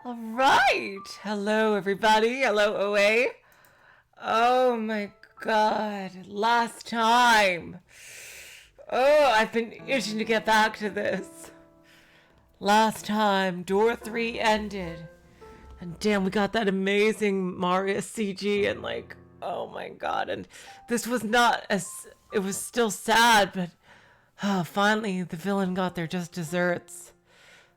All right. Hello, everybody. Hello, OA. Oh my god. Last time. Oh, I've been itching to get back to this. Last time, door 3 ended. And damn, we got that amazing Marius CG and like, oh my god. And this was not as, it was still sad, but finally the villain got their just desserts.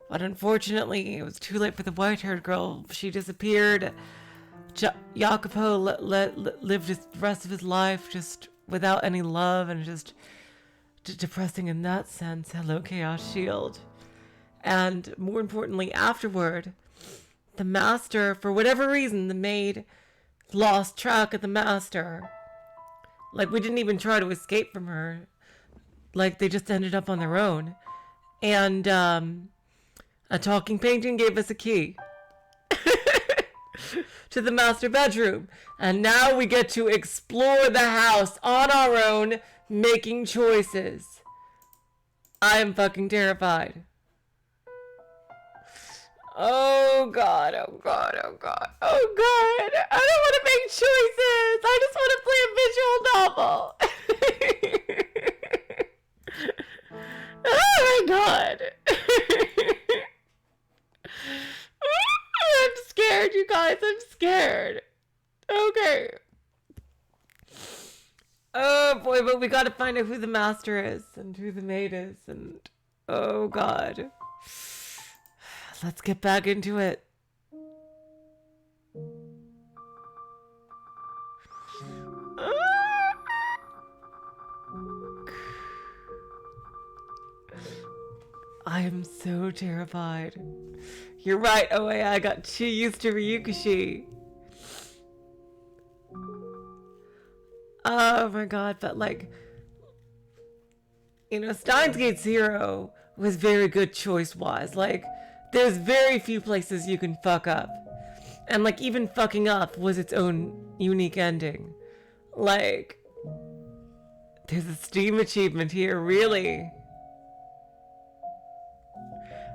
But unfortunately, it was too late for the white-haired girl. She disappeared. Jacopo lived the rest of his life just without any love and just depressing in that sense. Hello, Chaos Shield. And more importantly, afterward, the master, for whatever reason, the maid lost track of the master. Like, we didn't even try to escape from her. Like, they just ended up on their own. And, a talking painting gave us a key to the master bedroom. And now we get to explore the house on our own, making choices. I am fucking terrified. Oh god, oh god, oh god, oh god. I don't want to make choices. I just want to play a visual novel. Oh my god. I'm scared, you guys. I'm scared. Okay. Oh boy, but we gotta find out who the master is and who the maid is, and oh god. Let's get back into it. I am so terrified. You're right, OA, I got too used to Ryukushi. Oh my god, but like, you know, Steins Gate Zero was very good choice-wise. Like, there's very few places you can fuck up. And like, even fucking up was its own unique ending. Like, there's a Steam achievement here, really.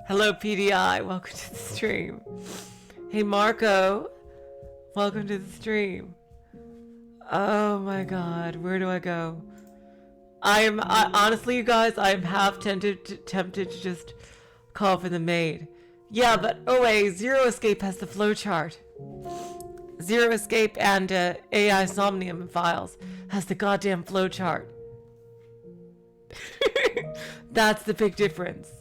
Hello, PDI. Welcome to the stream. Hey, Marco. Welcome to the stream. Oh my god. Where do I go? Honestly, you guys, I am half tempted to just call for the maid. Yeah, but OA, Zero Escape has the flowchart. Zero Escape and AI Somnium Files has the goddamn flowchart. That's the big difference.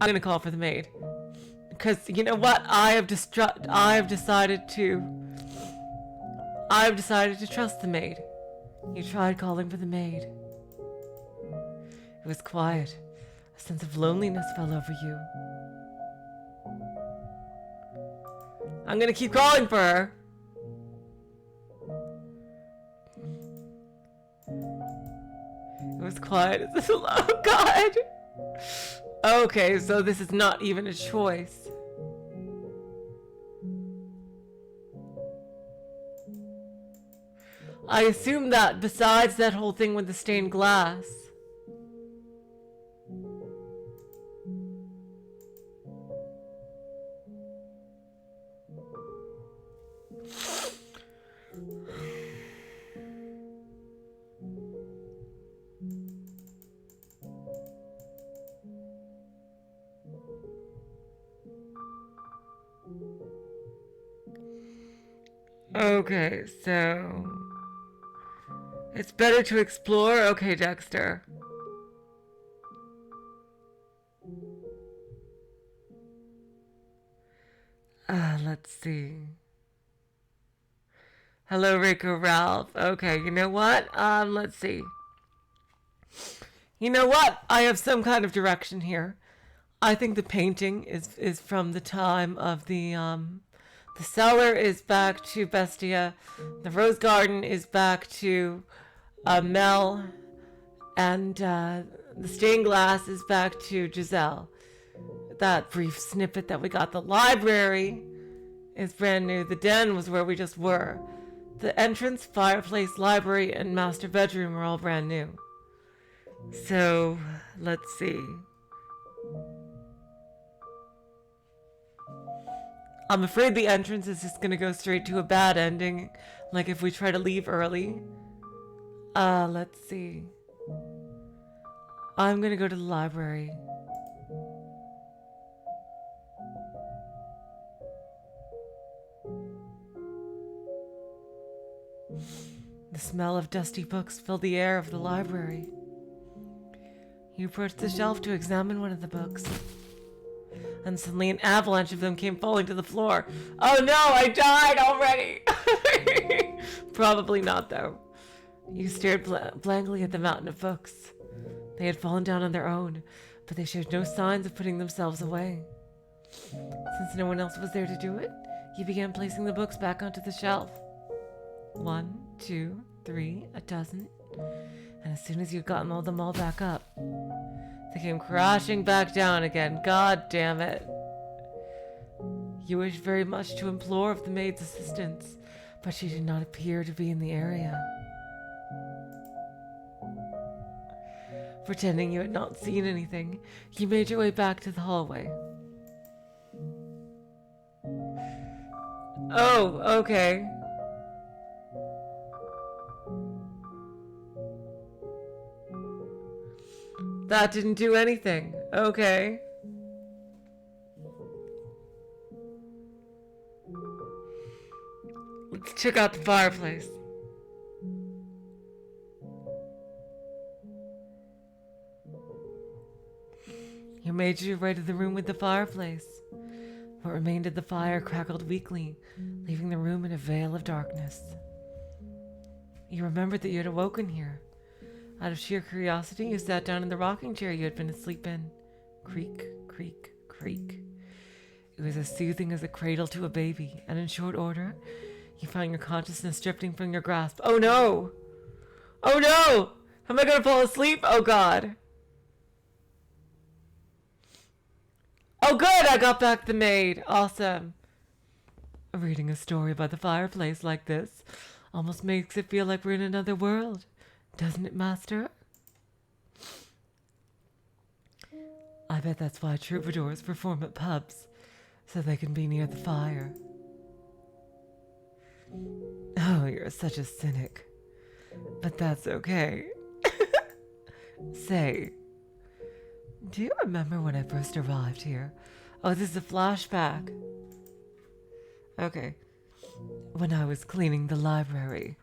I'm gonna call for the maid, because you know what? I've decided to trust the maid. You tried calling for the maid. It was quiet. A sense of loneliness fell over you. I'm gonna keep calling for her. It was quiet. Oh god. Okay, so this is not even a choice. I assume that besides that whole thing with the stained glass, okay, so it's better to explore? Okay, Dexter. Let's see. Hello, Rico Ralph. Okay, you know what? Let's see. You know what? I have some kind of direction here. I think the painting is from the time of the cellar is back to Bestia. The rose garden is back to Mel. And the stained glass is back to Giselle. That brief snippet that we got. The library is brand new. The den was where we just were. The entrance, fireplace, library, and master bedroom are all brand new. So, let's see. I'm afraid the entrance is just gonna go straight to a bad ending. Like if we try to leave early. Let's see. I'm gonna go to the library. The smell of dusty books filled the air of the library. You approached the shelf to examine one of the books, and suddenly an avalanche of them came falling to the floor. Oh no, I died already! Probably not, though. You stared blankly at the mountain of books. They had fallen down on their own, but they showed no signs of putting themselves away. Since no one else was there to do it, you began placing the books back onto the shelf. 1, 2, 3, a dozen. And as soon as you'd gotten them all back up, they came crashing back down again. God damn it. You wished very much to implore of the maid's assistance, but she did not appear to be in the area. Pretending you had not seen anything, you made your way back to the hallway. Oh, okay. That didn't do anything. Okay. Let's check out the fireplace. You made your way to the room with the fireplace. What remained of the fire crackled weakly, leaving the room in a veil of darkness. You remembered that you had awoken here. Out of sheer curiosity, you sat down in the rocking chair you had been asleep in. Creak, creak, creak. It was as soothing as a cradle to a baby, and in short order, you found your consciousness drifting from your grasp. Oh no! Oh no! Am I gonna fall asleep? Oh god! Oh good! I got back the maid! Awesome! Reading a story by the fireplace like this almost makes it feel like we're in another world. Doesn't it, Master? I bet that's why troubadours perform at pubs, so they can be near the fire. Oh, you're such a cynic. But that's okay. Say, do you remember when I first arrived here? Oh, this is a flashback. Okay. When I was cleaning the library.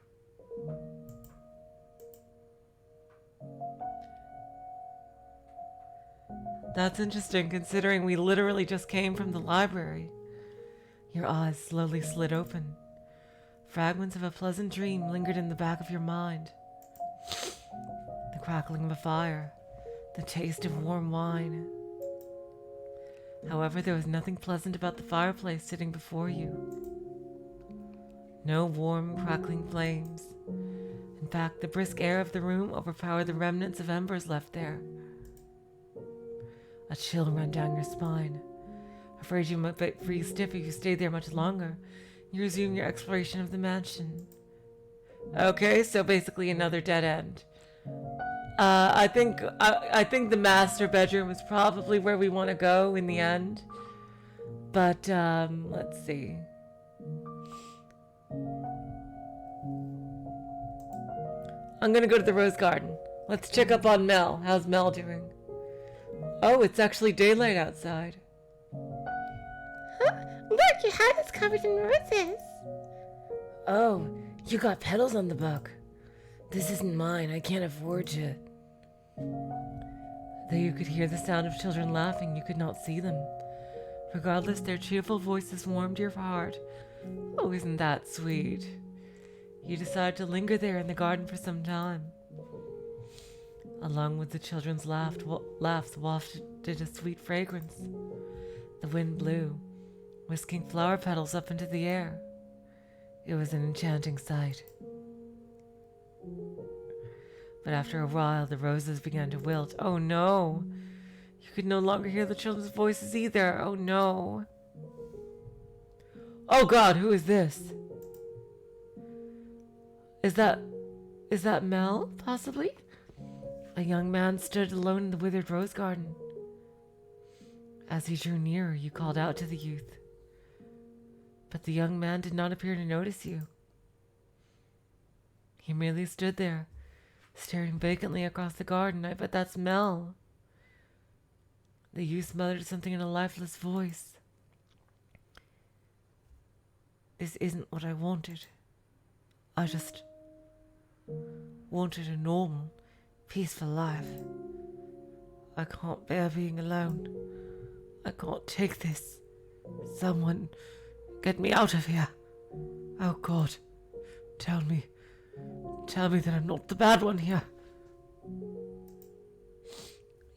That's interesting, considering we literally just came from the library. Your eyes slowly slid open. Fragments of a pleasant dream lingered in the back of your mind. The crackling of a fire, the taste of warm wine. However, there was nothing pleasant about the fireplace sitting before you. No warm, crackling flames. In fact, the brisk air of the room overpowered the remnants of embers left there. A chill ran down your spine. Afraid you might freeze stiff if you stayed there much longer, you resumed your exploration of the mansion. Okay, so basically another dead end. I think the master bedroom is probably where we want to go in the end. But let's see. I'm gonna go to the rose garden. Let's check up on Mel. How's Mel doing? Oh, it's actually daylight outside. Huh? Look, your hat is covered in roses. Oh, you got petals on the book. This isn't mine. I can't afford to. Though you could hear the sound of children laughing, you could not see them. Regardless, their cheerful voices warmed your heart. Oh, isn't that sweet? You decide to linger there in the garden for some time. Along with the children's laughs wafted a sweet fragrance. The wind blew, whisking flower petals up into the air. It was an enchanting sight. But after a while, the roses began to wilt. Oh no! You could no longer hear the children's voices either. Oh no! Oh God, who is this? Is that Mel, possibly? A young man stood alone in the withered rose garden. As he drew nearer, you called out to the youth. But the young man did not appear to notice you. He merely stood there, staring vacantly across the garden. I bet that's Mel. The youth muttered something in a lifeless voice. This isn't what I wanted. I just wanted a normal, peaceful life. I can't bear being alone. I can't take this. Someone get me out of here. Oh God, tell me that I'm not the bad one here.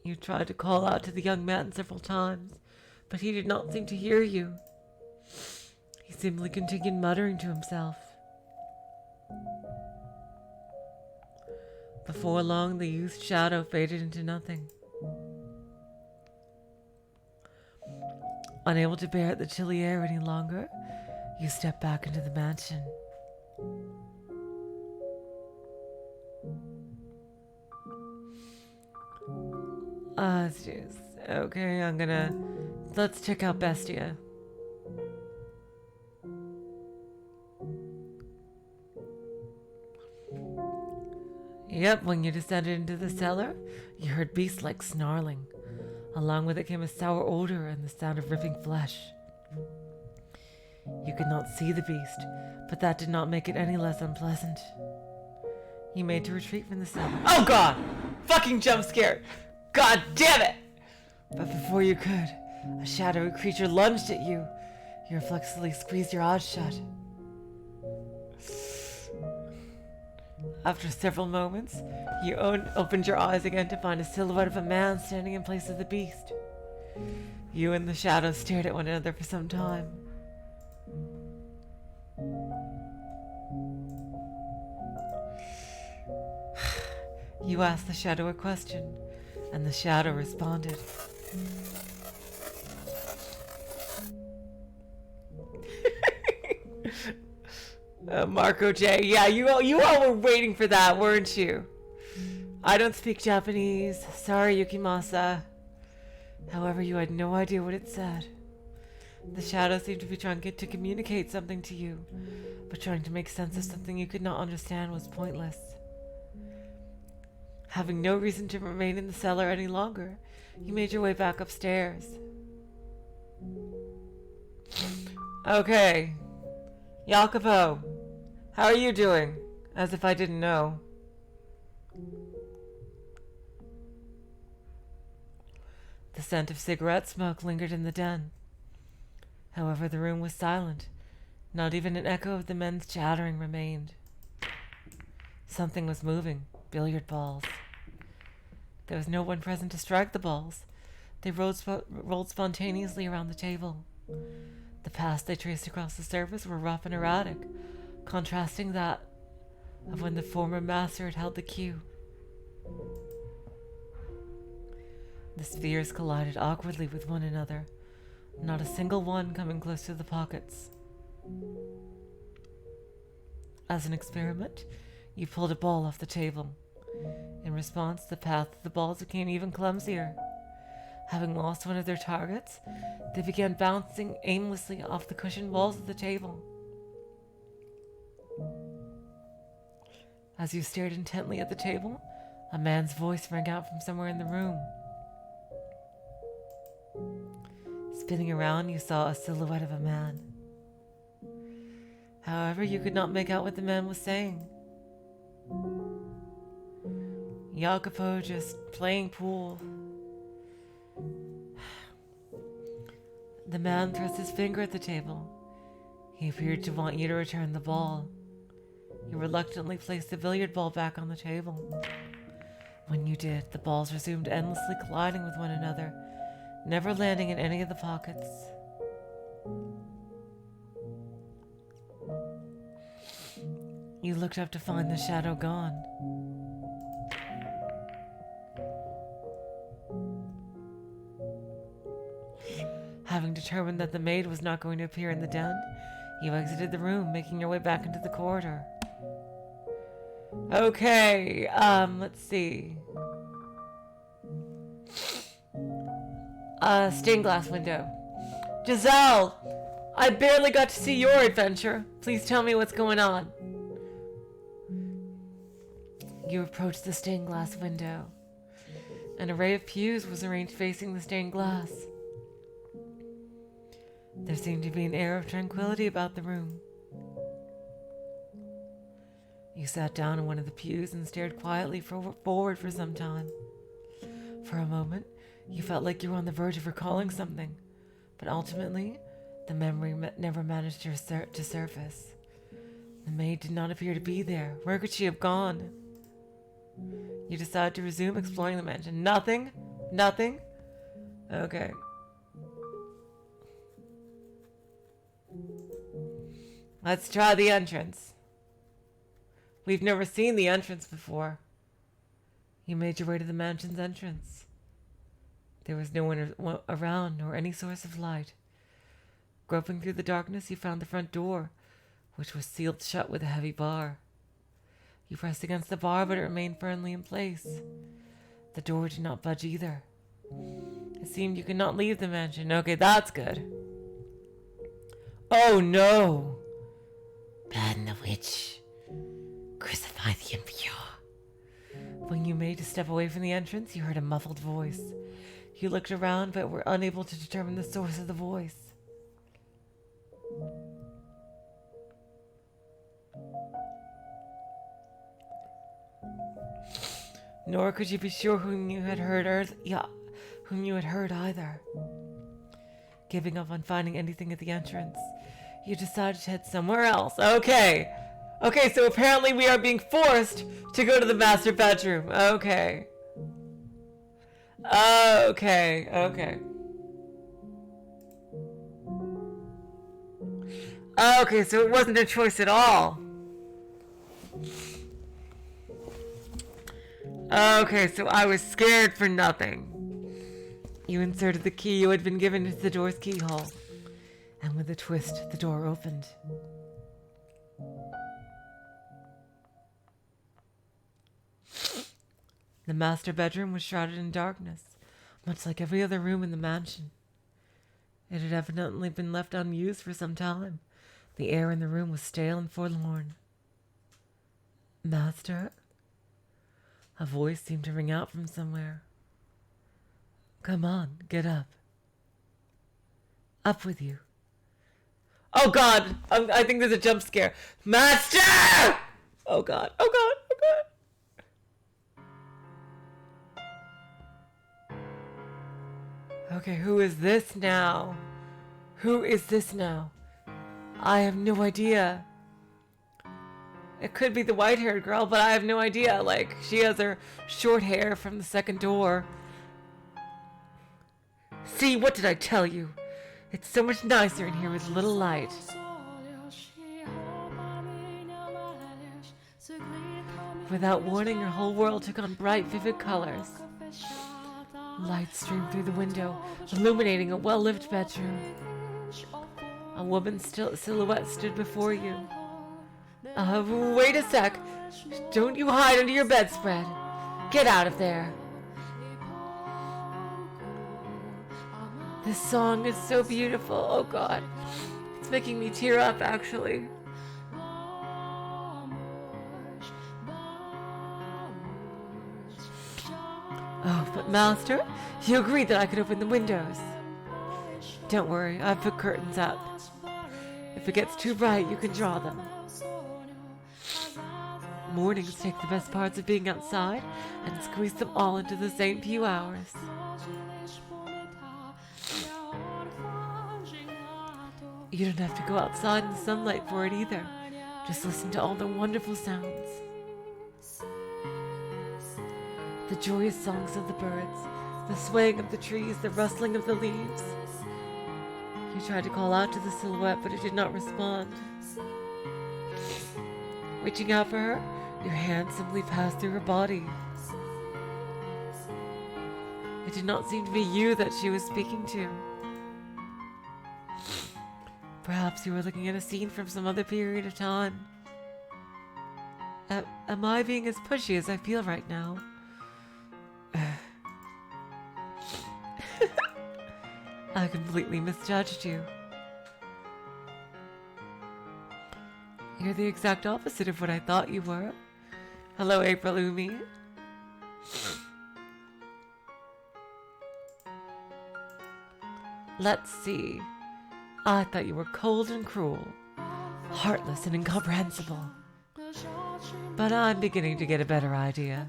You tried to call out to the young man several times, but he did not seem to hear you. He simply continued muttering to himself. Before long, the youth's shadow faded into nothing. Unable to bear the chilly air any longer, you stepped back into the mansion. Jeez. Okay, let's check out Bestia. Yep, when you descended into the cellar, you heard beast-like snarling. Along with it came a sour odor and the sound of ripping flesh. You could not see the beast, but that did not make it any less unpleasant. You made to retreat from the cellar. Oh God! Fucking jump scare! God damn it! But before you could, a shadowy creature lunged at you. You reflexively squeezed your eyes shut. After several moments, you opened your eyes again to find a silhouette of a man standing in place of the beast. You and the shadow stared at one another for some time. You asked the shadow a question, and the shadow responded. Marco J. Yeah, you all were waiting for that, weren't you? I don't speak Japanese. Sorry, Yukimasa. However, you had no idea what it said. The shadow seemed to be trying to communicate something to you, but trying to make sense of something you could not understand was pointless. Having no reason to remain in the cellar any longer, you made your way back upstairs. Okay. Jacopo, how are you doing? As if I didn't know. The scent of cigarette smoke lingered in the den. However, the room was silent. Not even an echo of the men's chattering remained. Something was moving. Billiard balls. There was no one present to strike the balls. They rolled spontaneously around the table. The paths they traced across the surface were rough and erratic, contrasting that of when the former master had held the cue. The spheres collided awkwardly with one another, not a single one coming close to the pockets. As an experiment, you pulled a ball off the table. In response, the path of the balls became even clumsier. Having lost one of their targets, they began bouncing aimlessly off the cushioned walls of the table. As you stared intently at the table, a man's voice rang out from somewhere in the room. Spinning around, you saw a silhouette of a man. However, you could not make out what the man was saying. Jacopo just playing pool. The man thrust his finger at the table. He appeared to want you to return the ball. You reluctantly placed the billiard ball back on the table. When you did, the balls resumed endlessly colliding with one another, never landing in any of the pockets. You looked up to find the shadow gone. Having determined that the maid was not going to appear in the den, you exited the room, making your way back into the corridor. Okay, let's see. stained glass window. Giselle, I barely got to see your adventure. Please tell me what's going on. You approached the stained glass window. An array of pews was arranged facing the stained glass. There seemed to be an air of tranquility about the room. You sat down in one of the pews and stared quietly forward for some time. For a moment, you felt like you were on the verge of recalling something, but ultimately, the memory never managed to surface. The maid did not appear to be there. Where could she have gone? You decided to resume exploring the mansion. Nothing? Nothing? Okay. Let's try the entrance. We've never seen the entrance before. You made your way to the mansion's entrance. There was no one around nor any source of light. Groping through the darkness, you found the front door, which was sealed shut with a heavy bar. You pressed against the bar, but it remained firmly in place. The door did not budge either. It seemed you could not leave the mansion. Okay, that's good. Oh no! Ban the witch. Crucify the impure. When you made to step away from the entrance, you heard a muffled voice. You looked around, but were unable to determine the source of the voice. Nor could you be sure whom you had heard either. Giving up on finding anything at the entrance, you decided to head somewhere else. Okay, so apparently we are being forced to go to the master bedroom. Okay, so it wasn't a choice at all. Okay, so I was scared for nothing. You inserted the key you had been given into the door's keyhole, and with a twist, the door opened. The master bedroom was shrouded in darkness, much like every other room in the mansion. It had evidently been left unused for some time. The air in the room was stale and forlorn. Master? A voice seemed to ring out from somewhere. Come on, get up. Up with you. Oh God! I think there's a jump scare. Master! Oh God. Okay, who is this now? I have no idea. It could be the white-haired girl, but I have no idea. Like, she has her short hair from the second door. See, what did I tell you? It's so much nicer in here with little light. Without warning, her whole world took on bright, vivid colors. Light streamed through the window, illuminating a well-lit bedroom. A woman's silhouette stood before you. Wait a sec. Don't you hide under your bedspread. Get out of there. This song is so beautiful. Oh God. It's making me tear up, actually. Oh, but Master, you agreed that I could open the windows. Don't worry, I've put curtains up. If it gets too bright, you can draw them. Mornings take the best parts of being outside and squeeze them all into the same few hours. You don't have to go outside in the sunlight for it either. Just listen to all the wonderful sounds. The joyous songs of the birds, the swaying of the trees, the rustling of the leaves. You tried to call out to the silhouette, but it did not respond. Reaching out for her, your hand simply passed through her body. It did not seem to be you that she was speaking to. Perhaps you were looking at a scene from some other period of time. Am I being as pushy as I feel right now? I completely misjudged you. You're the exact opposite of what I thought you were. Hello, April Umi. Let's see. I thought you were cold and cruel, heartless and incomprehensible. But I'm beginning to get a better idea.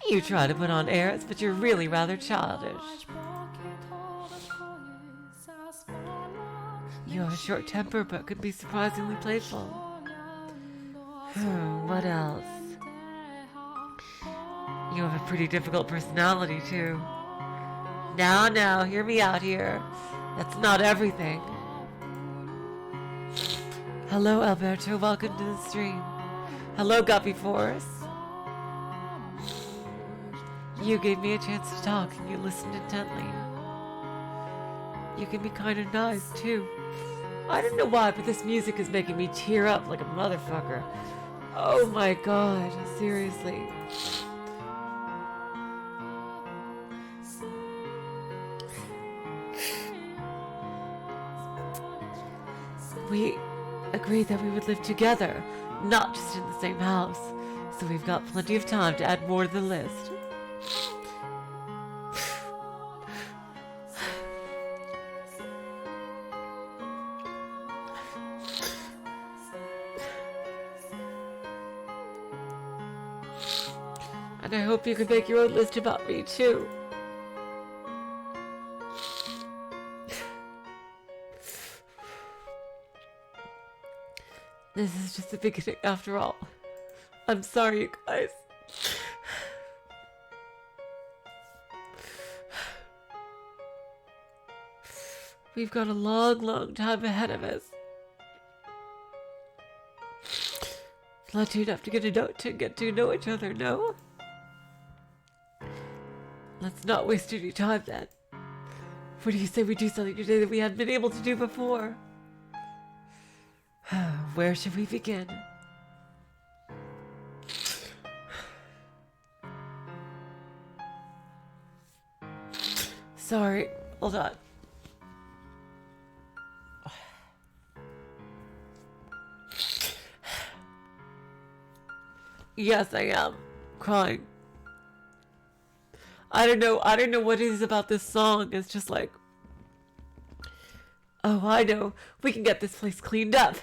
You try to put on airs, but you're really rather childish. You have a short temper, but could be surprisingly playful. What else? You have a pretty difficult personality, too. Now, hear me out here. That's not everything. Hello, Alberto. Welcome to the stream. Hello, Guppy Force. You gave me a chance to talk and you listened intently. You can be kind of nice, too. I don't know why, but this music is making me tear up like a motherfucker. Oh my god, seriously. We agreed that we would live together, not just in the same house, so we've got plenty of time to add more to the list. And I hope you can make your own list about me, too. This is just the beginning after all. I'm sorry, you guys. We've got a long time ahead of us. Not enough to get to know each other, no? Let's not waste any time then. What do you say we do something today that we haven't been able to do before? Where should we begin? Sorry, hold on. Yes, I am crying. I don't know what it is about this song. It's just like, oh, I know. We can get this place cleaned up.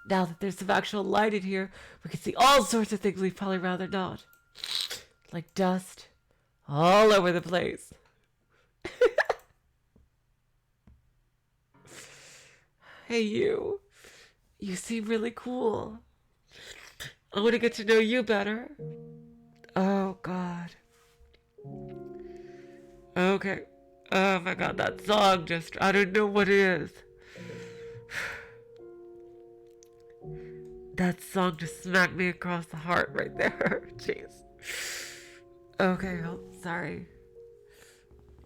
Now that there's some actual light in here, we can see all sorts of things we'd probably rather not. Like dust all over the place. Hey, you. You seem really cool. I want to get to know you better. Oh, God. Okay. Oh, my God. That song just... I don't know what it is. That song just smacked me across the heart right there. Jeez. Okay, oh, sorry.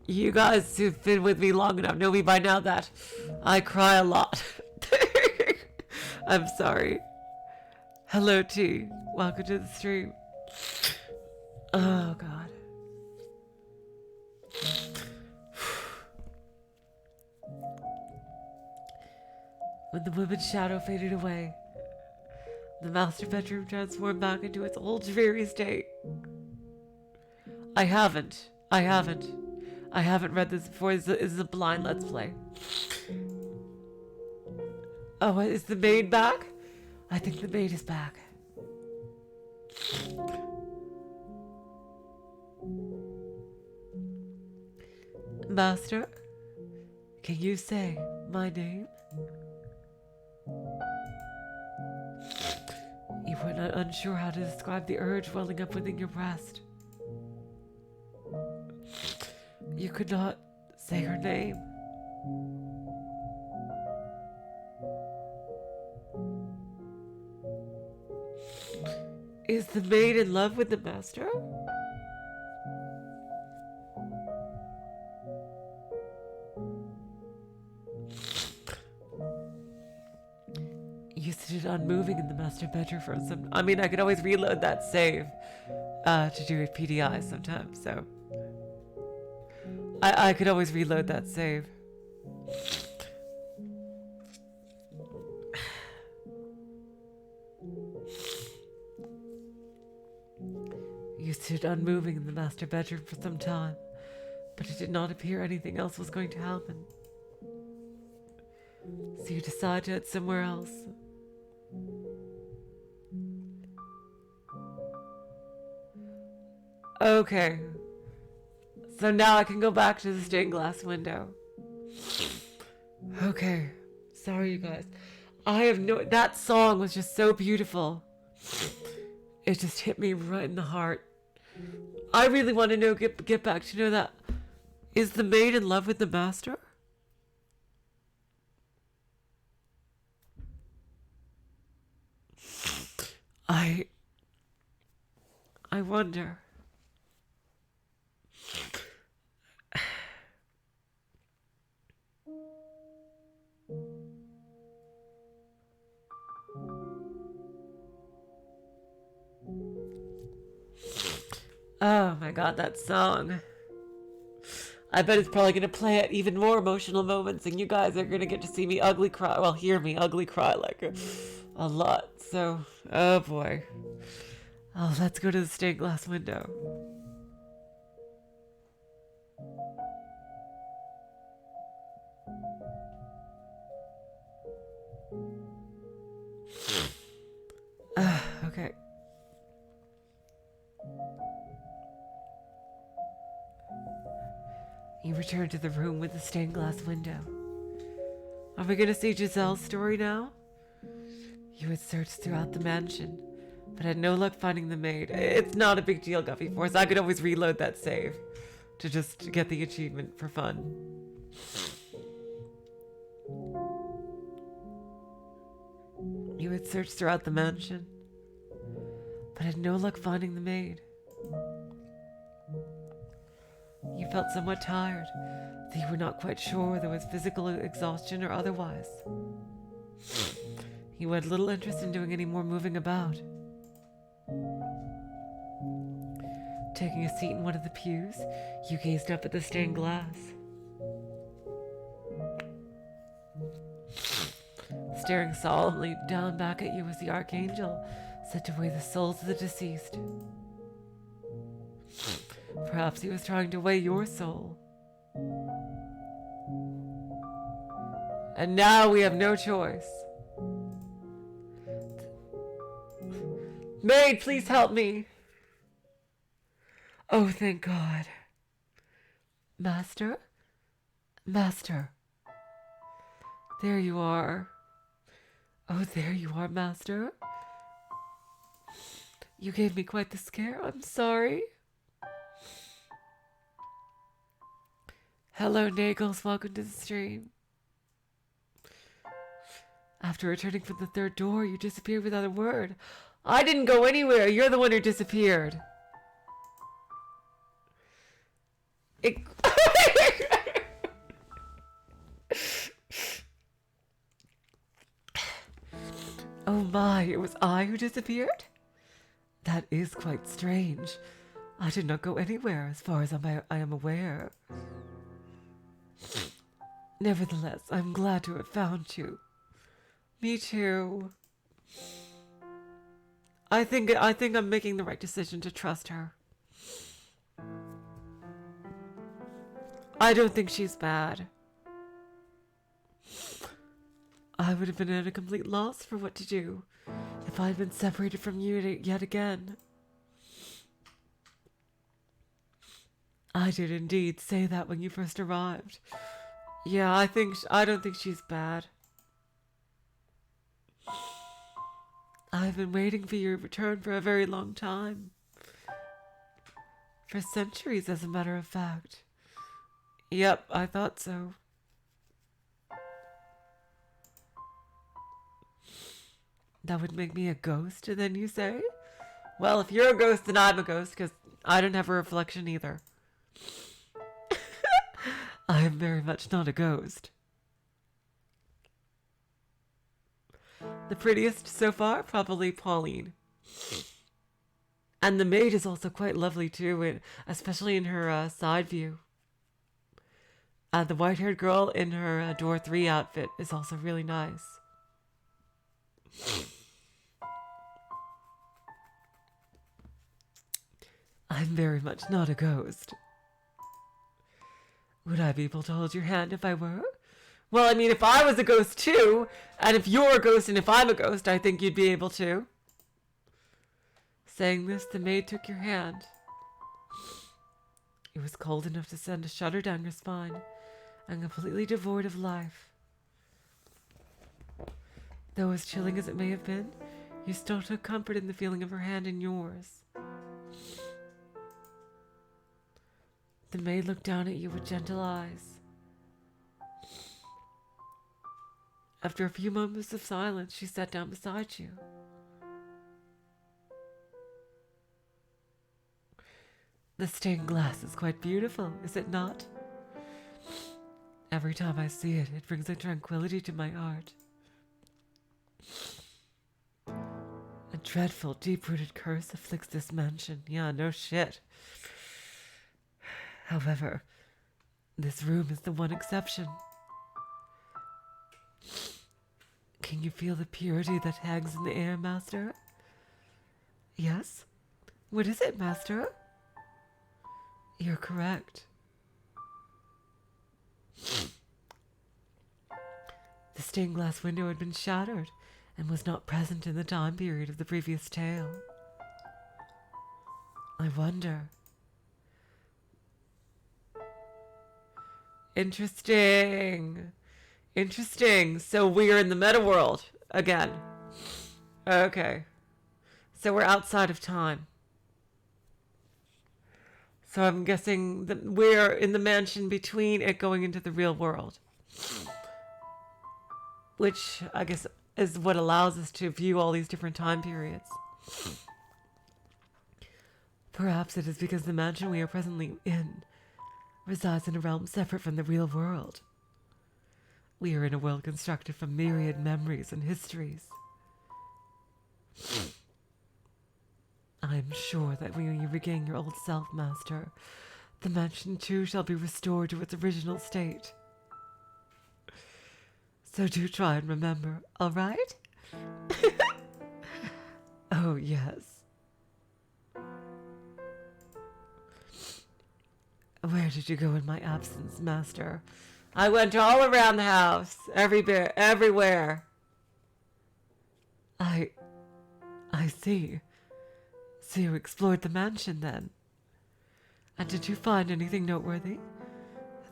You guys who've been with me long enough know me by now that I cry a lot. I'm sorry. Hello, T. Welcome to the stream. Oh, God. When the woman's shadow faded away, the master bedroom transformed back into its old dreary state. I haven't read this before. This is a blind Let's Play. Oh, is the maid back? I think the maid is back. Master, can you say my name? You were not unsure how to describe the urge welling up within your breast. You could not say her name. Is the maid in love with the master? You sit unmoving in the master bedroom for some... I mean, I could always reload that save to do a PDI sometimes, so... I could always reload that save. You stood unmoving in the master bedroom for some time, but it did not appear anything else was going to happen. So you decided to head somewhere else. Okay. So now I can go back to the stained glass window. Okay. Sorry, you guys. That song was just so beautiful. It just hit me right in the heart. I really want to know, get back to know that. Is the maid in love with the master? I wonder. Oh my god, that song. I bet it's probably going to play at even more emotional moments, and you guys are going to get to see me ugly cry. Well, hear me ugly cry like a lot. So, oh boy. Oh, let's go to the stained glass window. Okay. You return to the room with the stained glass window. Are we going to see Giselle's story now? You had searched throughout the mansion, but had no luck finding the maid. It's not a big deal, Guffy Force. I could always reload that save to just get the achievement for fun. You had searched throughout the mansion, but had no luck finding the maid. You felt somewhat tired, though you were not quite sure whether it was physical exhaustion or otherwise. You had little interest in doing any more moving about. Taking a seat in one of the pews, you gazed up at the stained glass. Staring solemnly down back at you as the archangel set to weigh the souls of the deceased. Perhaps he was trying to weigh your soul. And now we have no choice. Maid, please help me. Oh, thank God. Master? Master. There you are. Oh, there you are, Master. You gave me quite the scare. I'm sorry. Hello, Nagels. Welcome to the stream. After returning from the third door, you disappeared without a word. I didn't go anywhere. You're the one who disappeared. Oh my, it was I who disappeared? That is quite strange. I did not go anywhere as far as I am aware. Nevertheless, I'm glad to have found you. Me too. I think I'm making the right decision to trust her. I don't think she's bad. I would have been at a complete loss for what to do if I had been separated from you yet again. I did indeed say that when you first arrived. Yeah, I don't think she's bad. I've been waiting for your return for a very long time. For centuries, as a matter of fact. Yep, I thought so. That would make me a ghost, then you say? Well, if you're a ghost, then I'm a ghost, because I don't have a reflection either. I am very much not a ghost. The prettiest so far, probably Pauline. And the maid is also quite lovely too, especially in her side view. The white-haired girl in her door 3 outfit is also really nice. I'm very much not a ghost. Would I be able to hold your hand if I were? Well, I mean, if I was a ghost too, and if you're a ghost and if I'm a ghost, I think you'd be able to. Saying this, the maid took your hand. It was cold enough to send a shudder down your spine, and completely devoid of life. Though as chilling as it may have been, you still took comfort in the feeling of her hand in yours. The maid looked down at you with gentle eyes. After a few moments of silence, she sat down beside you. The stained glass is quite beautiful, is it not? Every time I see it, it brings a tranquility to my heart. A dreadful, deep-rooted curse afflicts this mansion. Yeah, no shit. However, this room is the one exception. Can you feel the purity that hangs in the air, Master? Yes? What is it, Master? You're correct. The stained glass window had been shattered and was not present in the time period of the previous tale. I wonder. Interesting. Interesting. So we are in the meta world again. Okay. So we're outside of time. So I'm guessing that we're in the mansion between it going into the real world. Which, I guess, is what allows us to view all these different time periods. Perhaps it is because the mansion we are presently in resides in a realm separate from the real world. We are in a world constructed from myriad memories and histories. I am sure that when you regain your old self, Master, the mansion too shall be restored to its original state. So do try and remember, all right? Oh, yes. Where did you go in my absence, Master? I went all around the house, everywhere. I see. So you explored the mansion then? And did you find anything noteworthy?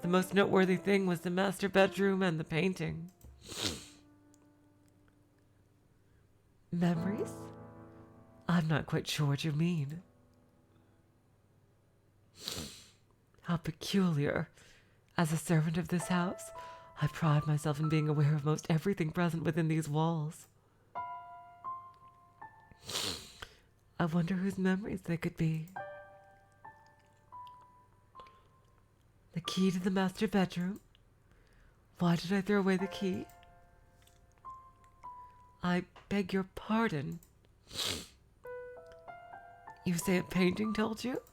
The most noteworthy thing was the master bedroom and the painting. Memories? I'm not quite sure what you mean. How peculiar. As a servant of this house, I pride myself in being aware of most everything present within these walls. I wonder whose memories they could be. The key to the master bedroom? Why did I throw away the key? I beg your pardon. You say a painting told you?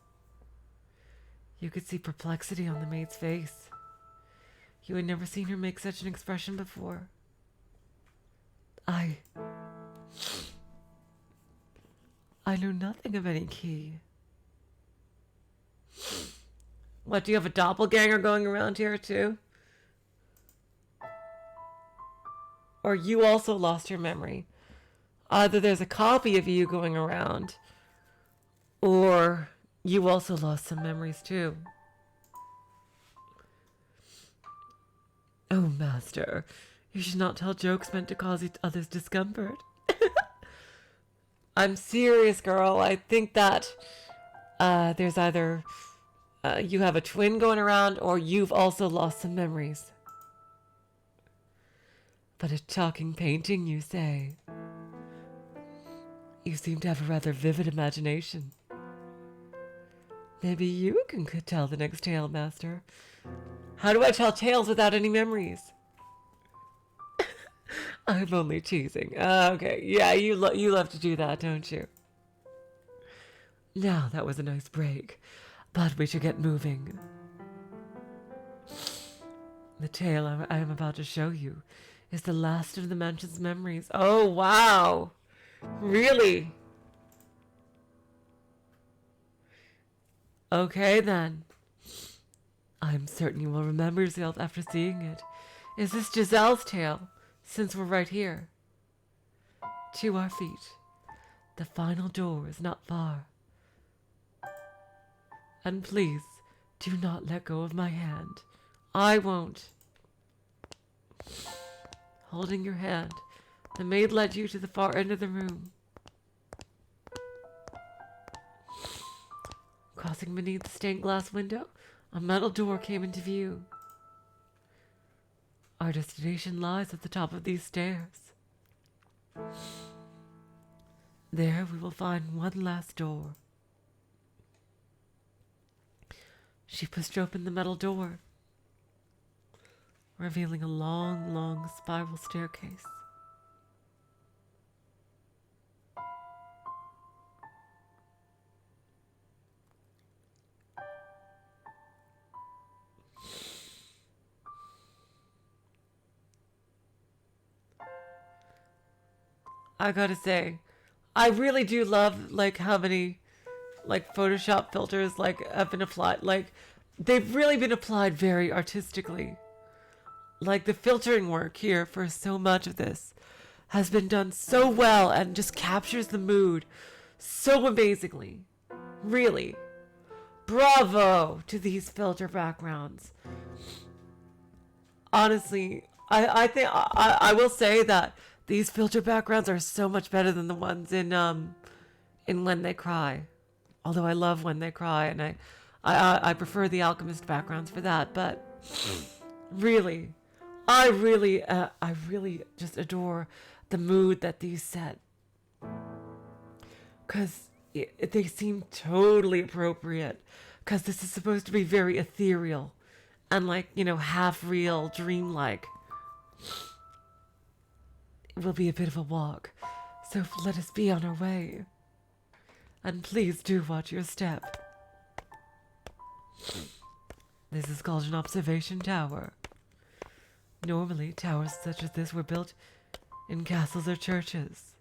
You could see perplexity on the maid's face. You had never seen her make such an expression before. I knew nothing of any key. What, do you have a doppelganger going around here too? Or you also lost your memory? Either there's a copy of you going around, or you also lost some memories too. Oh, Master, you should not tell jokes meant to cause others discomfort. I'm serious, girl. I think that there's either you have a twin going around or you've also lost some memories. But a talking painting, you say? You seem to have a rather vivid imagination. Maybe you can tell the next tale, Master. How do I tell tales without any memories? I'm only teasing. Okay, yeah, you love to do that, don't you? Now, that was a nice break, but we should get moving. The tale I am about to show you is the last of the mansion's memories. Oh, wow. Really? Okay, then. I'm certain you will remember yourself after seeing it. Is this Giselle's tale, since we're right here? To our feet. The final door is not far. And please, do not let go of my hand. I won't. Holding your hand, the maid led you to the far end of the room. Crossing beneath the stained glass window, a metal door came into view. Our destination lies at the top of these stairs. There we will find one last door. She pushed open the metal door, revealing a long, long spiral staircase. I gotta say, I really do love, like, how many, like, Photoshop filters, like, have been applied. Like, they've really been applied very artistically. Like, the filtering work here for so much of this has been done so well and just captures the mood so amazingly. Really. Bravo to these filter backgrounds. Honestly, I think I will say that these filter backgrounds are so much better than the ones in When They Cry. Although I love When They Cry, and I prefer the Alchemist backgrounds for that. But really, I really just adore the mood that these set, because they seem totally appropriate. Because this is supposed to be very ethereal and, like, you know, half real, dreamlike. It will be a bit of a walk, so let us be on our way. And please do watch your step. This is called an observation tower. Normally, towers such as this were built in castles or churches.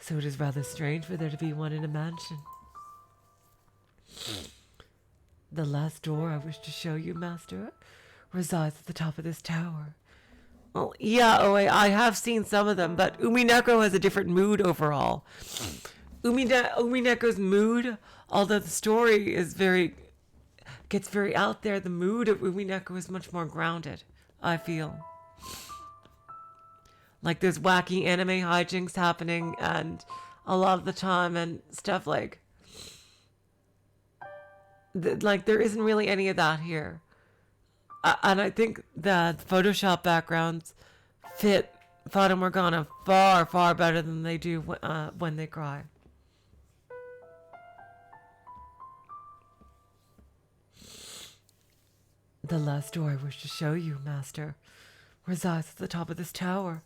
So it is rather strange for there to be one in a mansion. The last door I wish to show you, Master, resides at the top of this tower. Well, yeah, I have seen some of them, but Umineko has a different mood overall. Umineko's mood, although the story is gets very out there, the mood of Umineko is much more grounded, I feel. Like, there's wacky anime hijinks happening, and a lot of the time, and stuff like there isn't really any of that here. And I think that Photoshop backgrounds fit Fata Morgana far, far better than they do When They Cry. The last door I wish to show you, Master, resides at the top of this tower.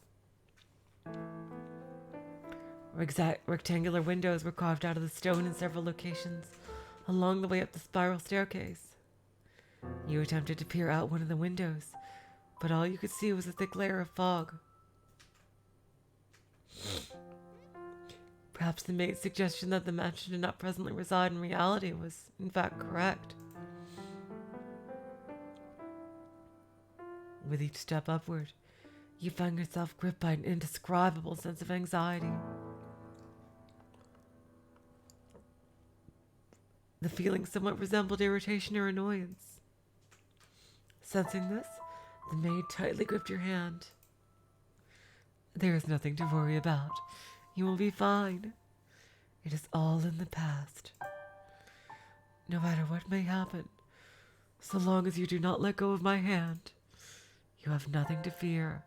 Rectangular windows were carved out of the stone in several locations along the way up the spiral staircase. You attempted to peer out one of the windows, but all you could see was a thick layer of fog. Perhaps the maid's suggestion that the mansion did not presently reside in reality was, in fact, correct. With each step upward, you found yourself gripped by an indescribable sense of anxiety. The feeling somewhat resembled irritation or annoyance. Sensing this, the maid tightly gripped your hand. There is nothing to worry about. You will be fine. It is all in the past. No matter what may happen, so long as you do not let go of my hand, you have nothing to fear.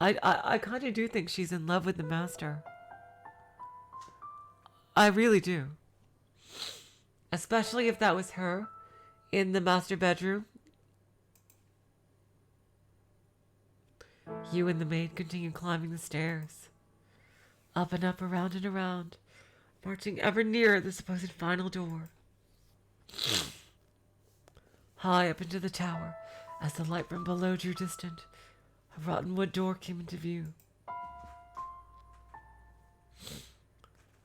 I kind of do think she's in love with the master. I really do. Especially if that was her in the master bedroom. You and the maid continue climbing the stairs. Up and up, around and around, marching ever nearer the supposed final door. high up into the tower. As the light from below drew distant, a rotten wood door came into view.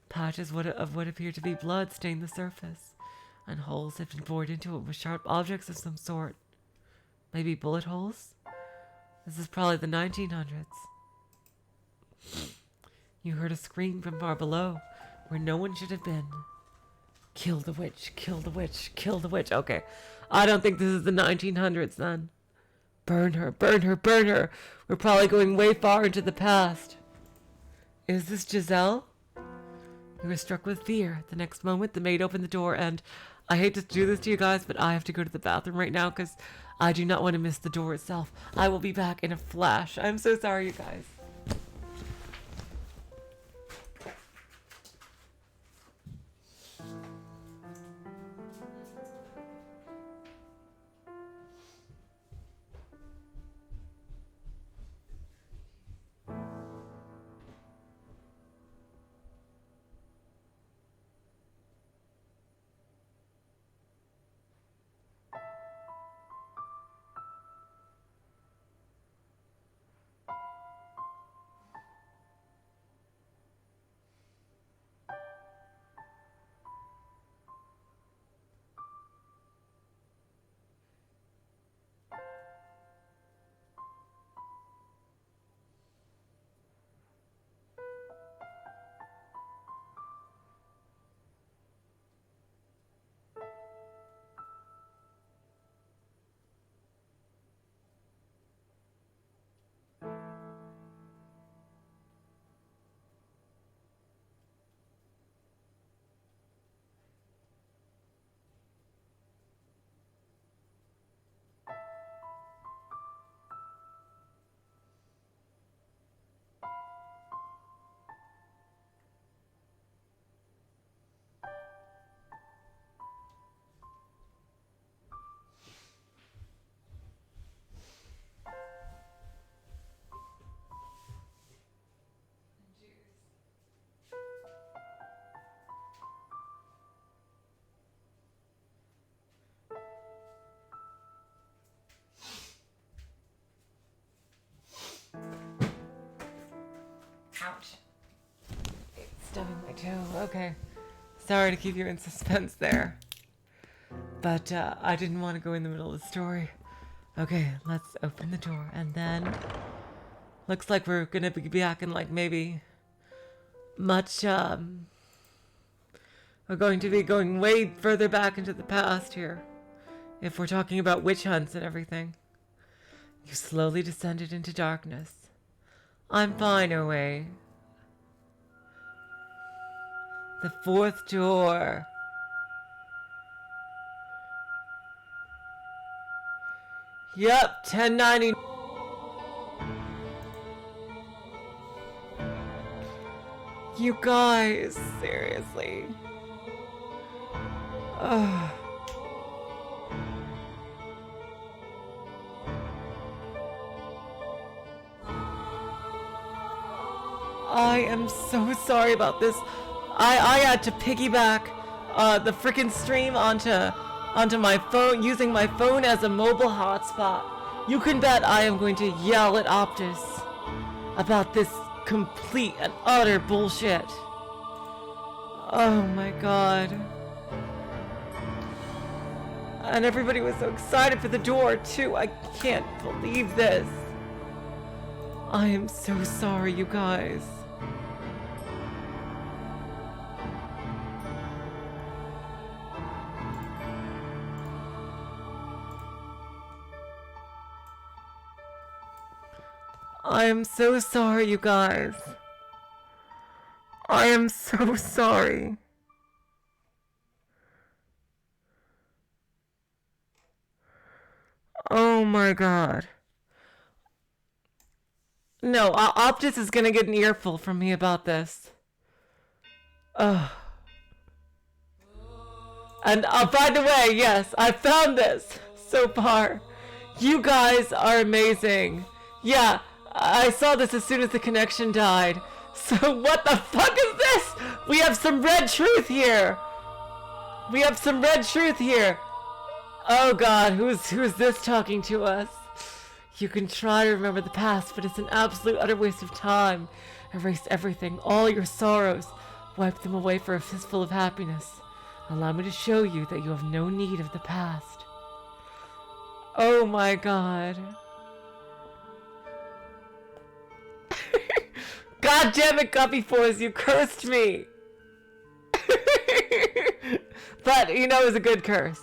Patches of what appeared to be blood stained the surface, and holes had been bored into it with sharp objects of some sort. Maybe bullet holes? This is probably the 1900s. You heard a scream from far below, where no one should have been. Kill the witch, kill the witch, kill the witch. Okay, I don't think this is the 1900s then. Burn her, burn her, burn her. We're probably going way far into the past. Is this Giselle? You were struck with fear. The next moment, the maid opened the door, and I hate to do this to you guys, but I have to go to the bathroom right now because I do not want to miss the door itself. I will be back in a flash. I'm so sorry, you guys. Ouch. It's stubbing my toe. Okay. Sorry to keep you in suspense there. But I didn't want to go in the middle of the story. Okay, let's open the door. And then looks like we're going to be back in like maybe much... we're going to be going way further back into the past here. If we're talking about witch hunts and everything. You slowly descended into darkness. I'm fine, Owe. The fourth door. Yep, 1090. You guys, seriously. Ugh. I am so sorry about this. I had to piggyback the frickin' stream onto my phone, using my phone as a mobile hotspot. You can bet I am going to yell at Optus about this complete and utter bullshit. Oh my god. And everybody was so excited for the door too. I can't believe this. I am so sorry, you guys. I am so sorry, you guys. I am so sorry. Oh my god. No, Optus is gonna get an earful from me about this. Ugh. And by the way, yes, I found this so far. You guys are amazing. Yeah, I saw this as soon as the connection died. So what the fuck is this? We have some red truth here. We have some red truth here. Oh God, who's this talking to us? You can try to remember the past, but it's an absolute utter waste of time. Erase everything, all your sorrows. Wipe them away for a fistful of happiness. Allow me to show you that you have no need of the past. Oh my God. God damn it, Guppy Force, you cursed me. But, you know, it was a good curse.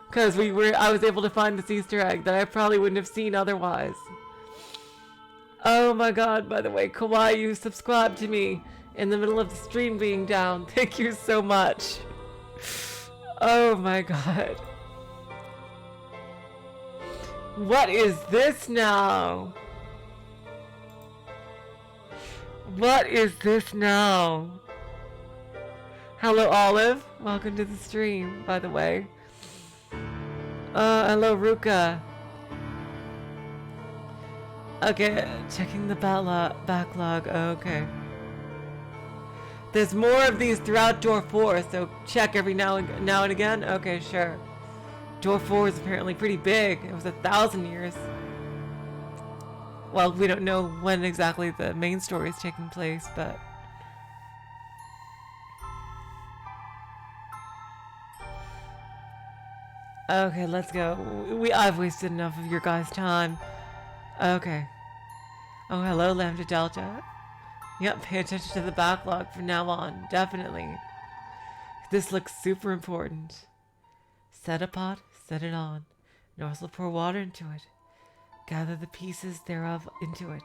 Because I was able to find this Easter egg that I probably wouldn't have seen otherwise. Oh my God, by the way, Kawaii, you subscribed to me in the middle of the stream being down. Thank you so much. Oh my God. What is this now? What is this now? Hello, Olive. Welcome to the stream, by the way. Hello, Ruka. Okay, checking the backlog. Oh, okay. There's more of these throughout Door 4, so check every now and again. Okay, sure. Door 4 is apparently pretty big. It was 1,000 years. Well, we don't know when exactly the main story is taking place, but... Okay, let's go. I've wasted enough of your guys' time. Okay. Oh, hello, Lambda Delta. Yep, pay attention to the backlog from now on. Definitely. This looks super important. Set a pot, set it on, and also pour water into it. Gather the pieces thereof into it.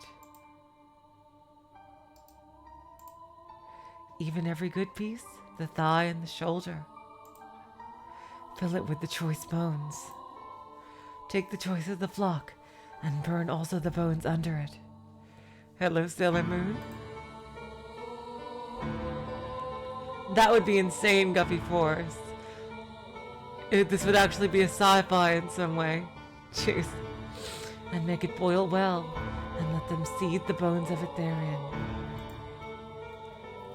Even every good piece, the thigh and the shoulder. Fill it with the choice bones. Take the choice of the flock, and burn also the bones under it. Hello, Sailor Moon. That would be insane, Guppy Force. This would actually be a sci-fi in some way. Jeez. And make it boil well, and let them seethe the bones of it therein.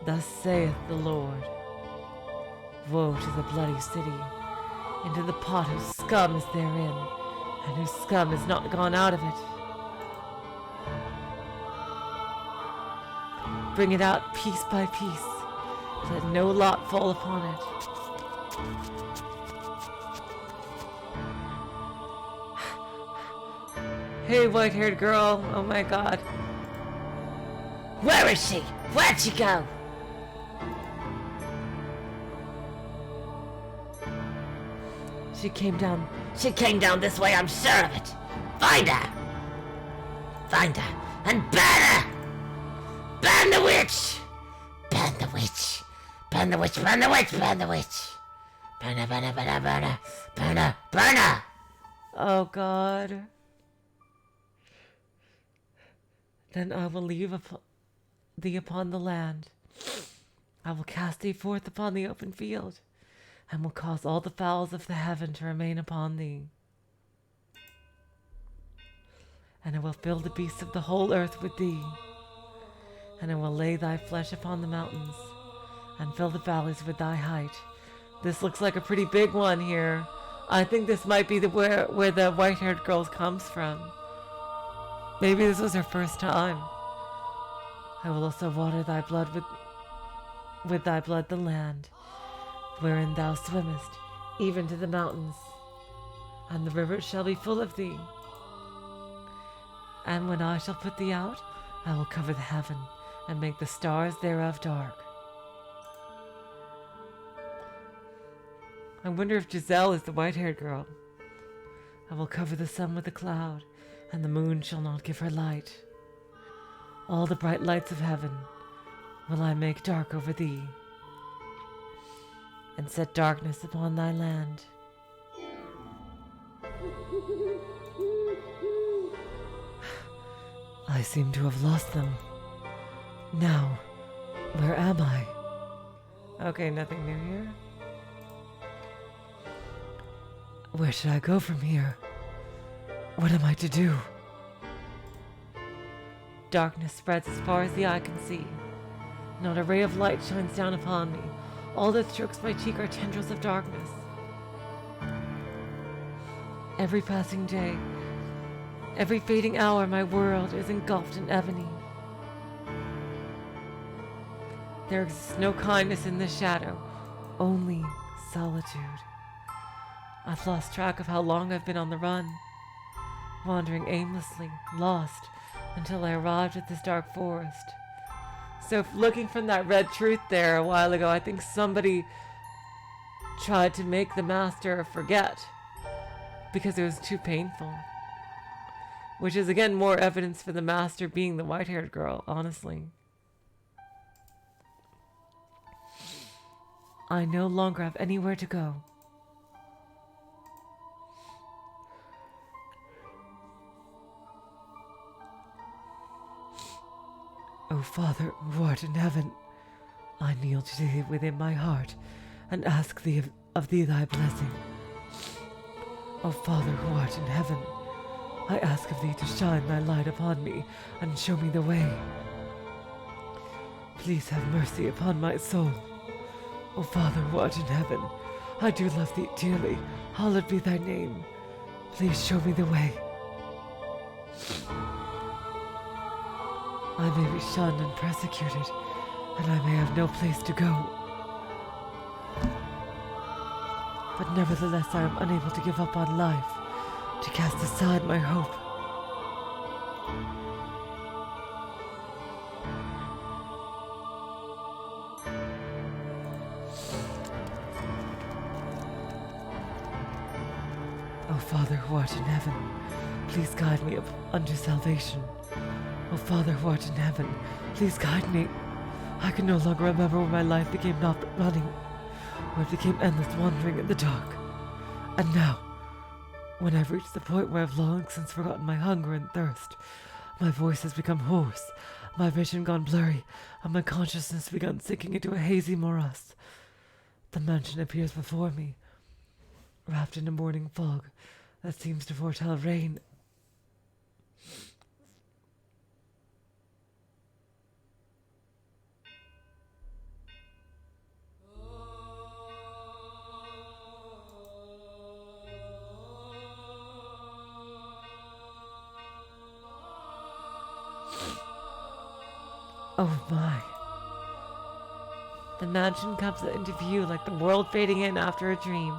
Thus saith the Lord. Woe to the bloody city, into the pot whose scum is therein, and whose scum is not gone out of it. Bring it out piece by piece, let no lot fall upon it. Hey, white-haired girl. Oh my God. Where is she? Where'd she go? She came down. She came down this way, I'm sure of it. Find her! Find her and burn her! Burn the witch! Burn the witch! Burn the witch! Burn the witch! Burn the witch! Burn her! Burn her! Burn her! Burn her! Burn her! Burn her! Oh God. Then I will leave thee upon the land. I will cast thee forth upon the open field, and will cause all the fowls of the heaven to remain upon thee. And I will fill the beasts of the whole earth with thee. And I will lay thy flesh upon the mountains, and fill the valleys with thy height. This looks like a pretty big one here. I think this might be where the white-haired girl comes from. Maybe this was her first time. I will also water thy blood with thy blood the land, wherein thou swimmest, even to the mountains, and the rivers shall be full of thee. And when I shall put thee out, I will cover the heaven, and make the stars thereof dark. I wonder if Giselle is the white-haired girl. I will cover the sun with a cloud, and the moon shall not give her light. All the bright lights of heaven will I make dark over thee, and set darkness upon thy land. I seem to have lost them. Now, where am I? Okay, nothing new here. Where should I go from here? What am I to do? Darkness spreads as far as the eye can see. Not a ray of light shines down upon me. All that strokes my cheek are tendrils of darkness. Every passing day, every fading hour, my world is engulfed in ebony. There exists no kindness in this shadow, only solitude. I've lost track of how long I've been on the run, wandering aimlessly, lost, until I arrived at this dark forest. So looking from that red truth there a while ago, I think somebody tried to make the master forget because it was too painful. Which is again more evidence for the master being the white-haired girl, honestly. I no longer have anywhere to go. O Father, who art in heaven, I kneel to thee within my heart and ask thee of thee thy blessing. O Father, who art in heaven, I ask of thee to shine thy light upon me and show me the way. Please have mercy upon my soul. O Father, who art in heaven, I do love thee dearly. Hallowed be thy name. Please show me the way. I may be shunned and persecuted, and I may have no place to go. But nevertheless I am unable to give up on life, to cast aside my hope. O Father who art in heaven, please guide me up unto salvation. O Father who art in heaven, please guide me. I can no longer remember when my life became naught but running, where it became endless wandering in the dark. And now, when I've reached the point where I've long since forgotten my hunger and thirst, my voice has become hoarse, my vision gone blurry, and my consciousness begun sinking into a hazy morass. The mansion appears before me, wrapped in a morning fog that seems to foretell rain. Oh my. The mansion comes into view like the world fading in after a dream.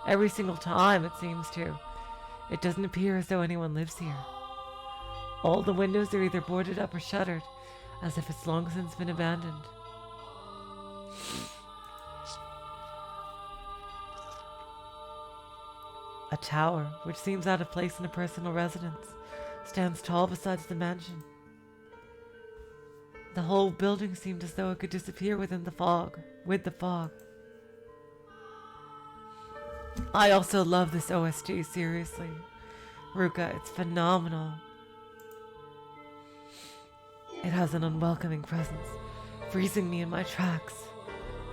Every single time, it seems to. It doesn't appear as though anyone lives here. All the windows are either boarded up or shuttered, as if it's long since been abandoned. A tower, which seems out of place in a personal residence, stands tall beside the mansion. The whole building seemed as though it could disappear within the fog, with the fog. I also love this OST, seriously. Ruka, it's phenomenal. It has an unwelcoming presence, freezing me in my tracks.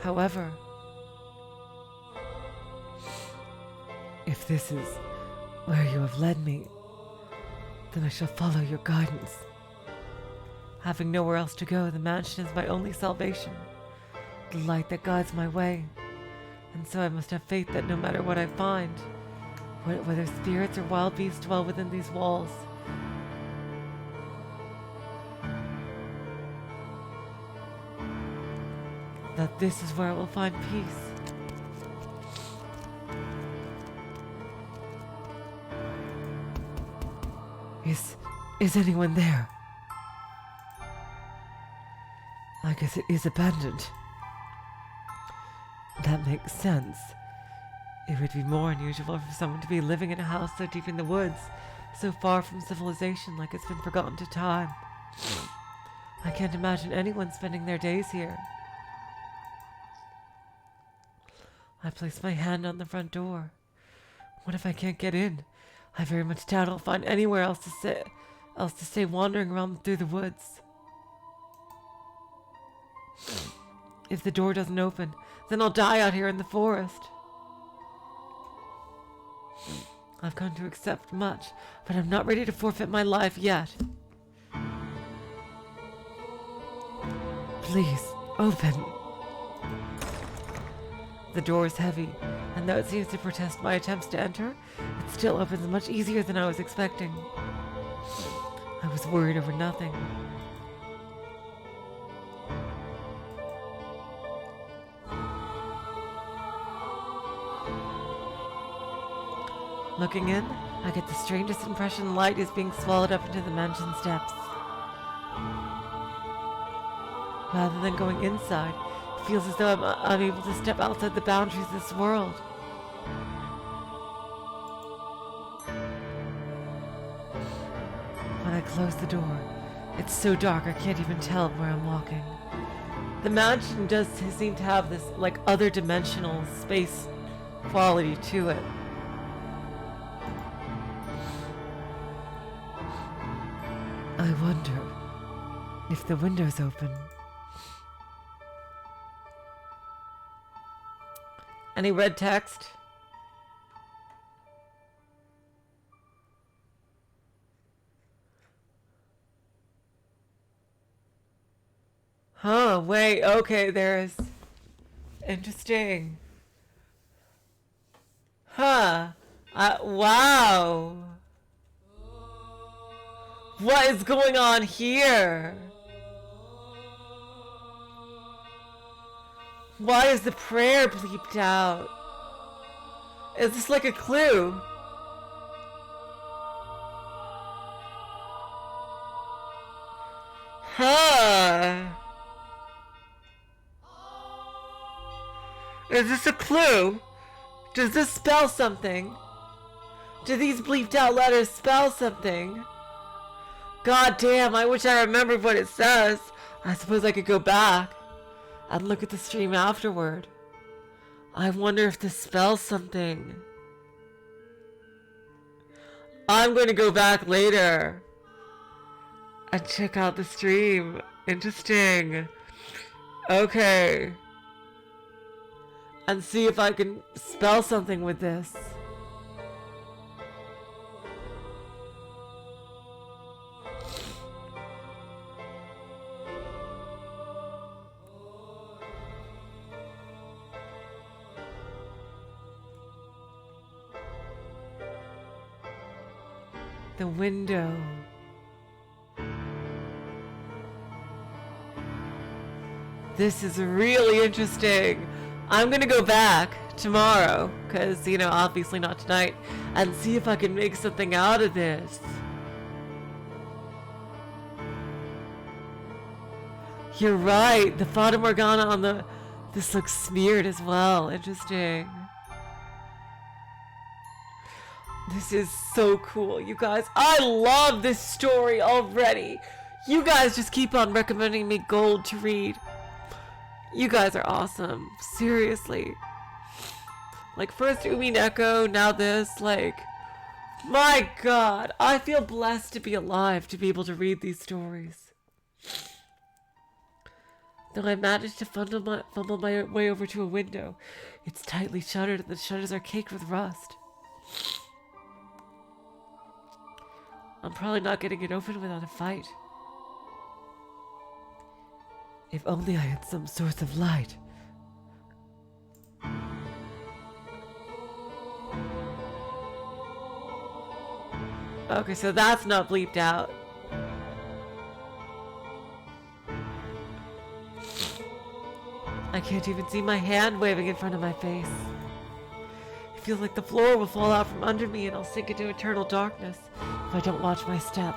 However, if this is where you have led me, then I shall follow your guidance. Having nowhere else to go, the mansion is my only salvation, the light that guides my way. And so I must have faith that no matter what I find, whether spirits or wild beasts dwell within these walls, that this is where I will find peace. Is anyone there? I guess it is abandoned. That makes sense. It would be more unusual for someone to be living in a house so deep in the woods, so far from civilization, like it's been forgotten to time. I can't imagine anyone spending their days here. I place my hand on the front door. What if I can't get in? I very much doubt I'll find anywhere else to stay wandering around through the woods. If the door doesn't open, then I'll die out here in the forest. I've come to accept much, but I'm not ready to forfeit my life yet. Please, open. The door is heavy, and though it seems to protest my attempts to enter, it still opens much easier than I was expecting. I was worried over nothing. Looking in, I get the strangest impression light is being swallowed up into the mansion steps. Rather than going inside, it feels as though I'm able to step outside the boundaries of this world. When I close the door, it's so dark I can't even tell where I'm walking. The mansion does seem to have this, like, other dimensional space quality to it. I wonder if the window's open. Any red text? Huh, wait, okay, there's... Interesting. Huh. Wow. What is going on here? Why is the prayer bleeped out? Is this like a clue? Huh. Is this a clue? Does this spell something? Do these bleeped out letters spell something? God damn, I wish I remembered what it says. I suppose I could go back and look at the stream afterward. I wonder if this spells something. I'm going to go back later and check out the stream. Interesting. Okay. And see if I can spell something with this. The window. This is really interesting. I'm gonna go back tomorrow, because, you know, obviously not tonight, and see if I can make something out of this. You're right, the Fata Morgana on the... This looks smeared as well. Interesting. This is so cool, you guys. I love this story already. You guys just keep on recommending me gold to read. You guys are awesome. Seriously. Like, first Umi Neko, now this. Like, my God. I feel blessed to be alive to be able to read these stories. Though I managed to fumble my way over to a window. It's tightly shuttered and the shutters are caked with rust. I'm probably not getting it open without a fight. If only I had some source of light. Okay, so that's not bleeped out. I can't even see my hand waving in front of my face. It feels like the floor will fall out from under me and I'll sink into eternal darkness if I don't watch my step.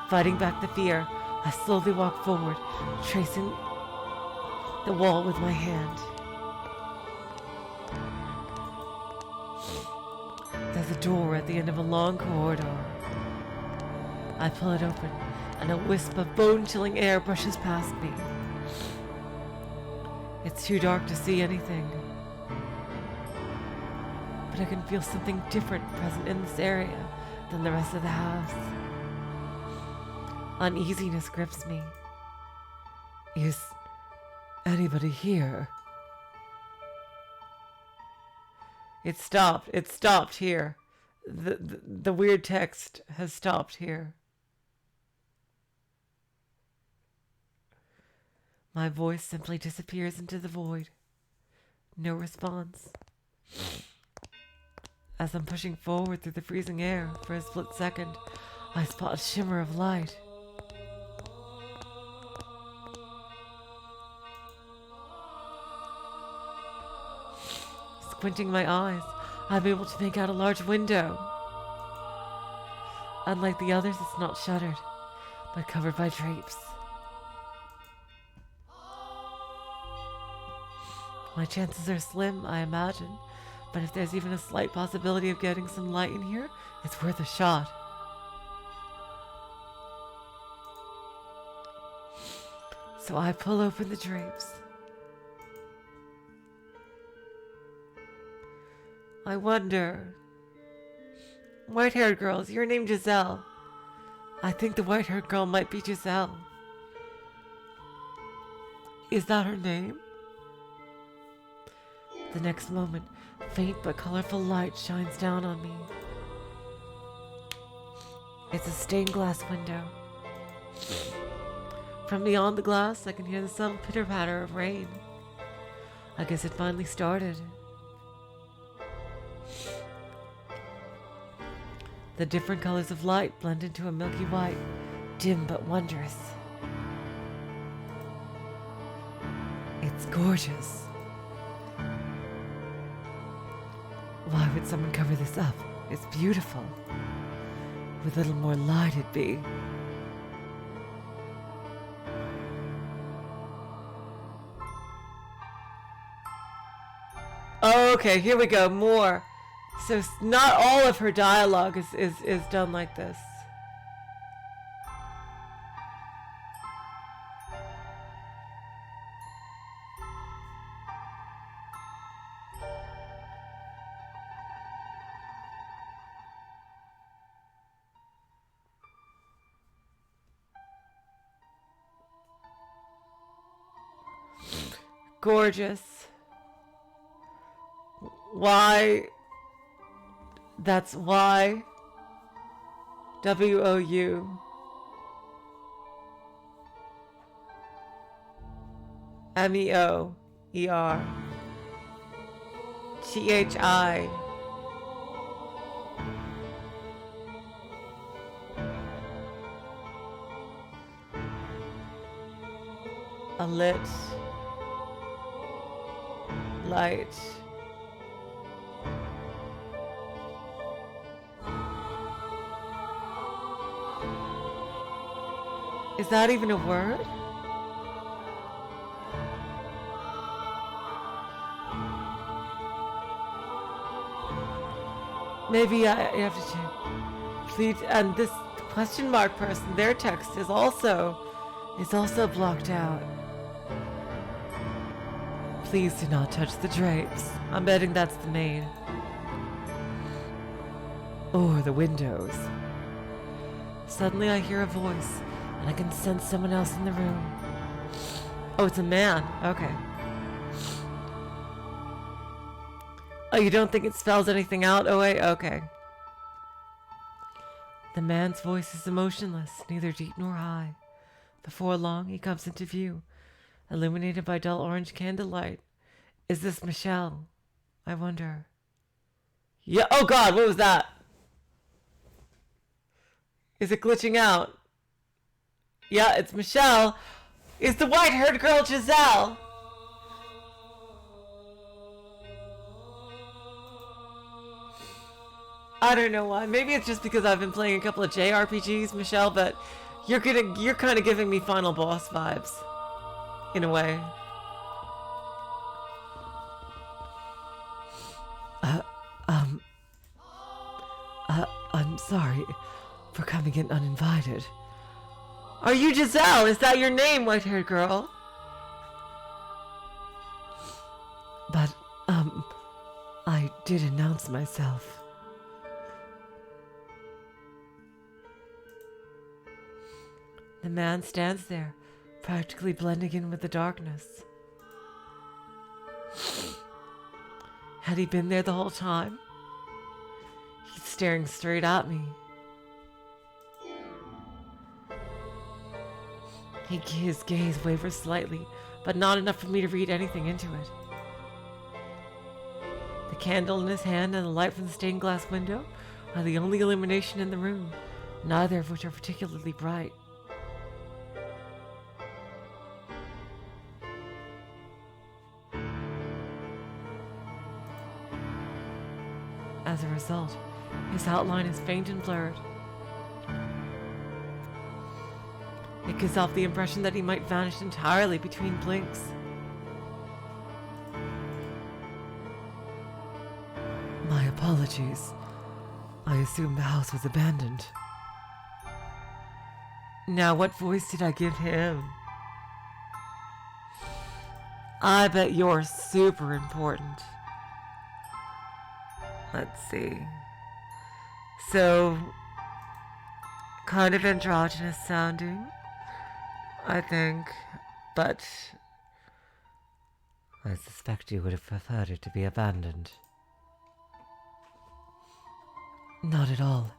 Fighting back the fear, I slowly walk forward, tracing the wall with my hand. There's a door at the end of a long corridor. I pull it open, and a wisp of bone-chilling air brushes past me. It's too dark to see anything, but I can feel something different present in this area than the rest of the house. Uneasiness grips me. Is anybody here? It stopped. It stopped here. The weird text has stopped here. My voice simply disappears into the void. No response. As I'm pushing forward through the freezing air for a split second, I spot a shimmer of light. Squinting my eyes, I'm able to make out a large window. Unlike the others, it's not shuttered, but covered by drapes. My chances are slim, I imagine, but if there's even a slight possibility of getting some light in here, it's worth a shot. So I pull open the drapes. I wonder... White-haired girl, is your name Giselle? I think the white-haired girl might be Giselle. Is that her name? The next moment, faint but colorful light shines down on me. It's a stained glass window. From beyond the glass, I can hear the subtle pitter-patter of rain. I guess it finally started. The different colors of light blend into a milky white, dim but wondrous. It's gorgeous. Why would someone cover this up? It's beautiful. With a little more light it'd be. Okay, here we go, more. So not all of her dialogue is done like this. Gorgeous. Why? That's Y. W-O-U. M-E-O-E-R. T-H-I. A lit light. Is that even a word? Maybe I have to change. Please, and this question mark person, their text is also blocked out. Please do not touch the drapes. I'm betting that's the maid. Or the windows. Suddenly I hear a voice, and I can sense someone else in the room. Oh, it's a man. Okay. Oh, you don't think it spells anything out? Oh, wait. Okay. The man's voice is emotionless, neither deep nor high. Before long, he comes into view, illuminated by dull orange candlelight. Is this Michel? I wonder. Yeah. Oh, God. What was that? Is it glitching out? Yeah, it's Michel. Is the white-haired girl Giselle? I don't know why. Maybe it's just because I've been playing a couple of JRPGs, Michel, but you're kind of giving me final boss vibes. In a way. I'm sorry for coming in uninvited. Are you Giselle? Is that your name, white-haired girl? But, I did announce myself. The man stands there, practically blending in with the darkness. Had he been there the whole time? He's staring straight at me. His gaze wavers slightly, but not enough for me to read anything into it. The candle in his hand and the light from the stained glass window are the only illumination in the room, neither of which are particularly bright. As a result, his outline is faint and blurred. It gives off the impression that he might vanish entirely between blinks. My apologies. I assumed the house was abandoned. Now, what voice did I give him? I bet you're super important. Let's see. So, kind of androgynous sounding, I think, but I suspect you would have preferred it to be abandoned. Not at all.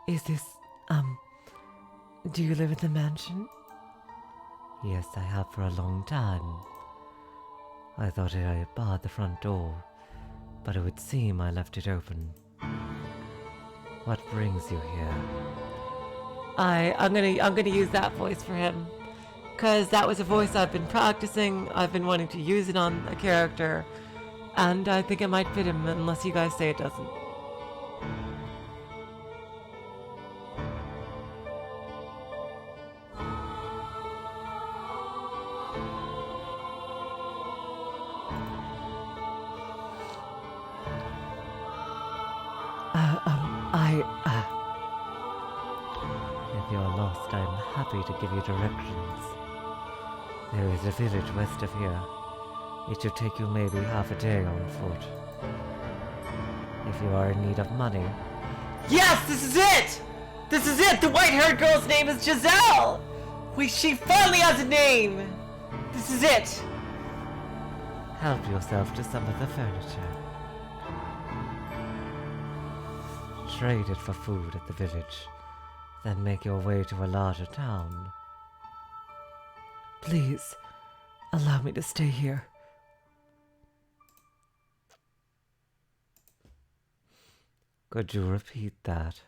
Is this, do you live at the mansion? Yes, I have for a long time. I thought I had barred the front door, but it would seem I left it open. What brings you here? I'm gonna use that voice for him, cause that was a voice I've been practicing. I've been wanting to use it on a character, and I think it might fit him unless you guys say it doesn't. If you're lost, I'm happy to give you directions. There is a village west of here. It should take you maybe half a day on foot. If you are in need of money... Yes, this is it! This is it! The white-haired girl's name is Giselle! She finally has a name! This is it! Help yourself to some of the furniture. Trade it for food at the village, then make your way to a larger town. Please, allow me to stay here. Could you repeat that?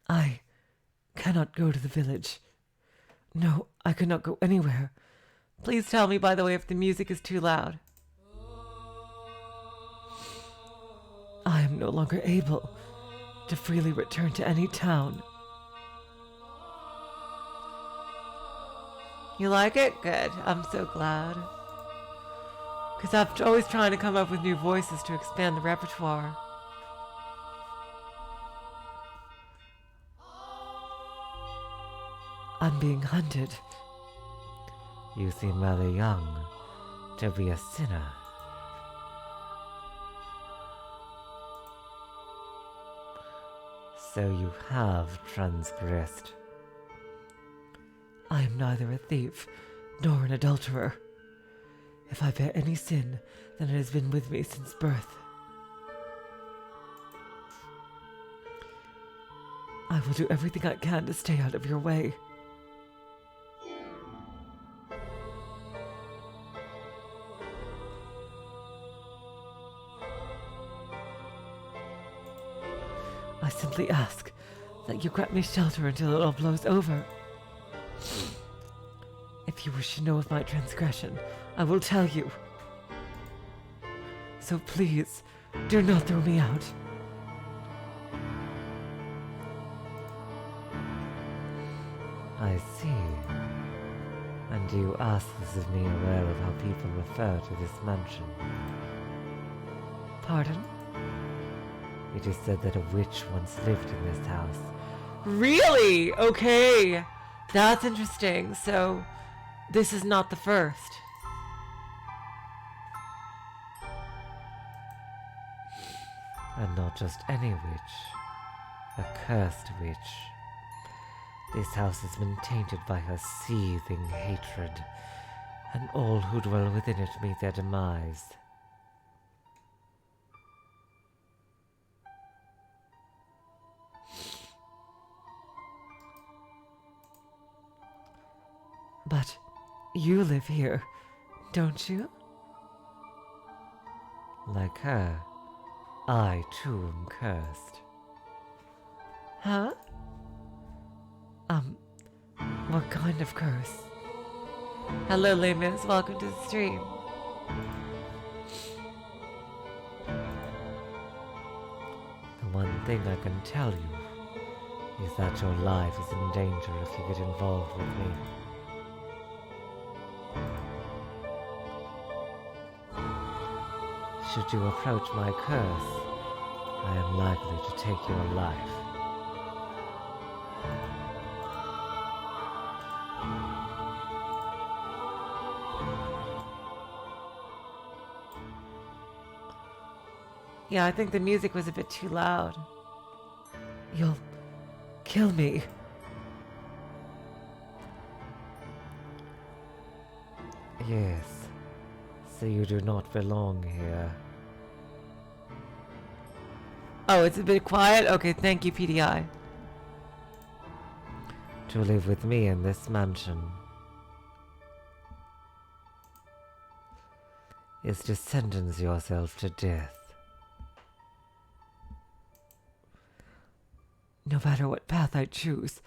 I cannot go to the village. No, I could not go anywhere. Please tell me, by the way, if the music is too loud. I am no longer able to freely return to any town. You like it? Good. I'm so glad. Because I'm always trying to come up with new voices to expand the repertoire. I'm being hunted. You seem rather young to be a sinner. So you have transgressed. I am neither a thief nor an adulterer. If I bear any sin, then it has been with me since birth. I will do everything I can to stay out of your way. I simply ask that you grant me shelter until it all blows over. If you wish to know of my transgression, I will tell you. So please, do not throw me out. I see. And you ask this of me aware of how people refer to this mansion? Pardon? It is said that a witch once lived in this house. Really? Okay. That's interesting. So, this is not the first. And not just any witch. A cursed witch. This house has been tainted by her seething hatred, and all who dwell within it meet their demise. But you live here, don't you? Like her, I too am cursed. Huh? What kind of curse? Hello, Loomis. Welcome to the stream. The one thing I can tell you is that your life is in danger if you get involved with me. Should you approach my curse, I am likely to take your life. Yeah, I think the music was a bit too loud. You'll kill me. Yes, so you do not belong here. Oh, it's a bit quiet? Okay, thank you, PDI. To live with me in this mansion is to sentence yourself to death. No matter what path I choose,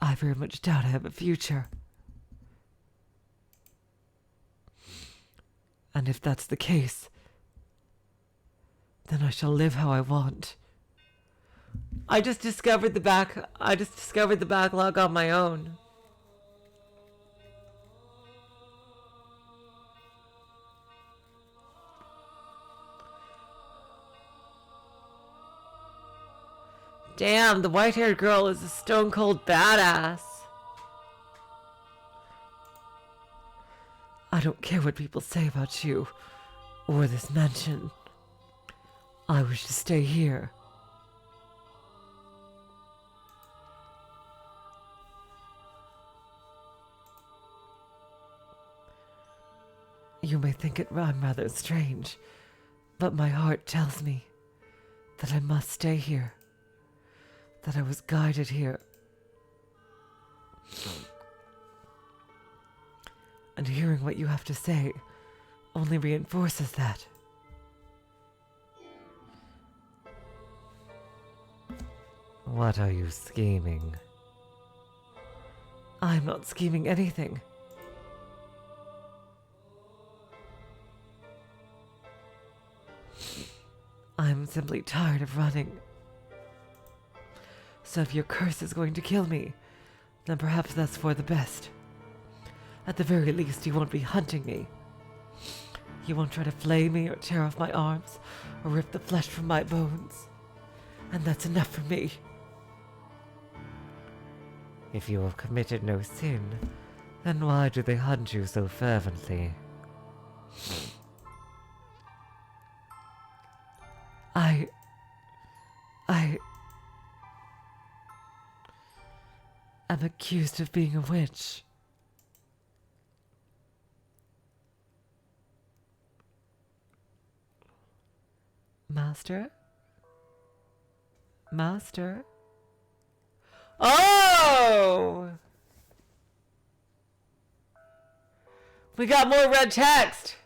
I very much doubt I have a future. And if that's the case, then I shall live how I want. I just discovered the backlog on my own. Damn, the white-haired girl is a stone-cold badass. I don't care what people say about you or this mansion. I wish to stay here. You may think I'm rather strange, but my heart tells me that I must stay here, that I was guided here. And hearing what you have to say only reinforces that. What are you scheming? I'm not scheming anything. I'm simply tired of running. So if your curse is going to kill me, then perhaps that's for the best. At the very least, you won't be hunting me. You won't try to flay me or tear off my arms or rip the flesh from my bones. And that's enough for me. If you have committed no sin, then why do they hunt you so fervently? I'm accused of being a witch. Master? Master? Oh! We got more red text.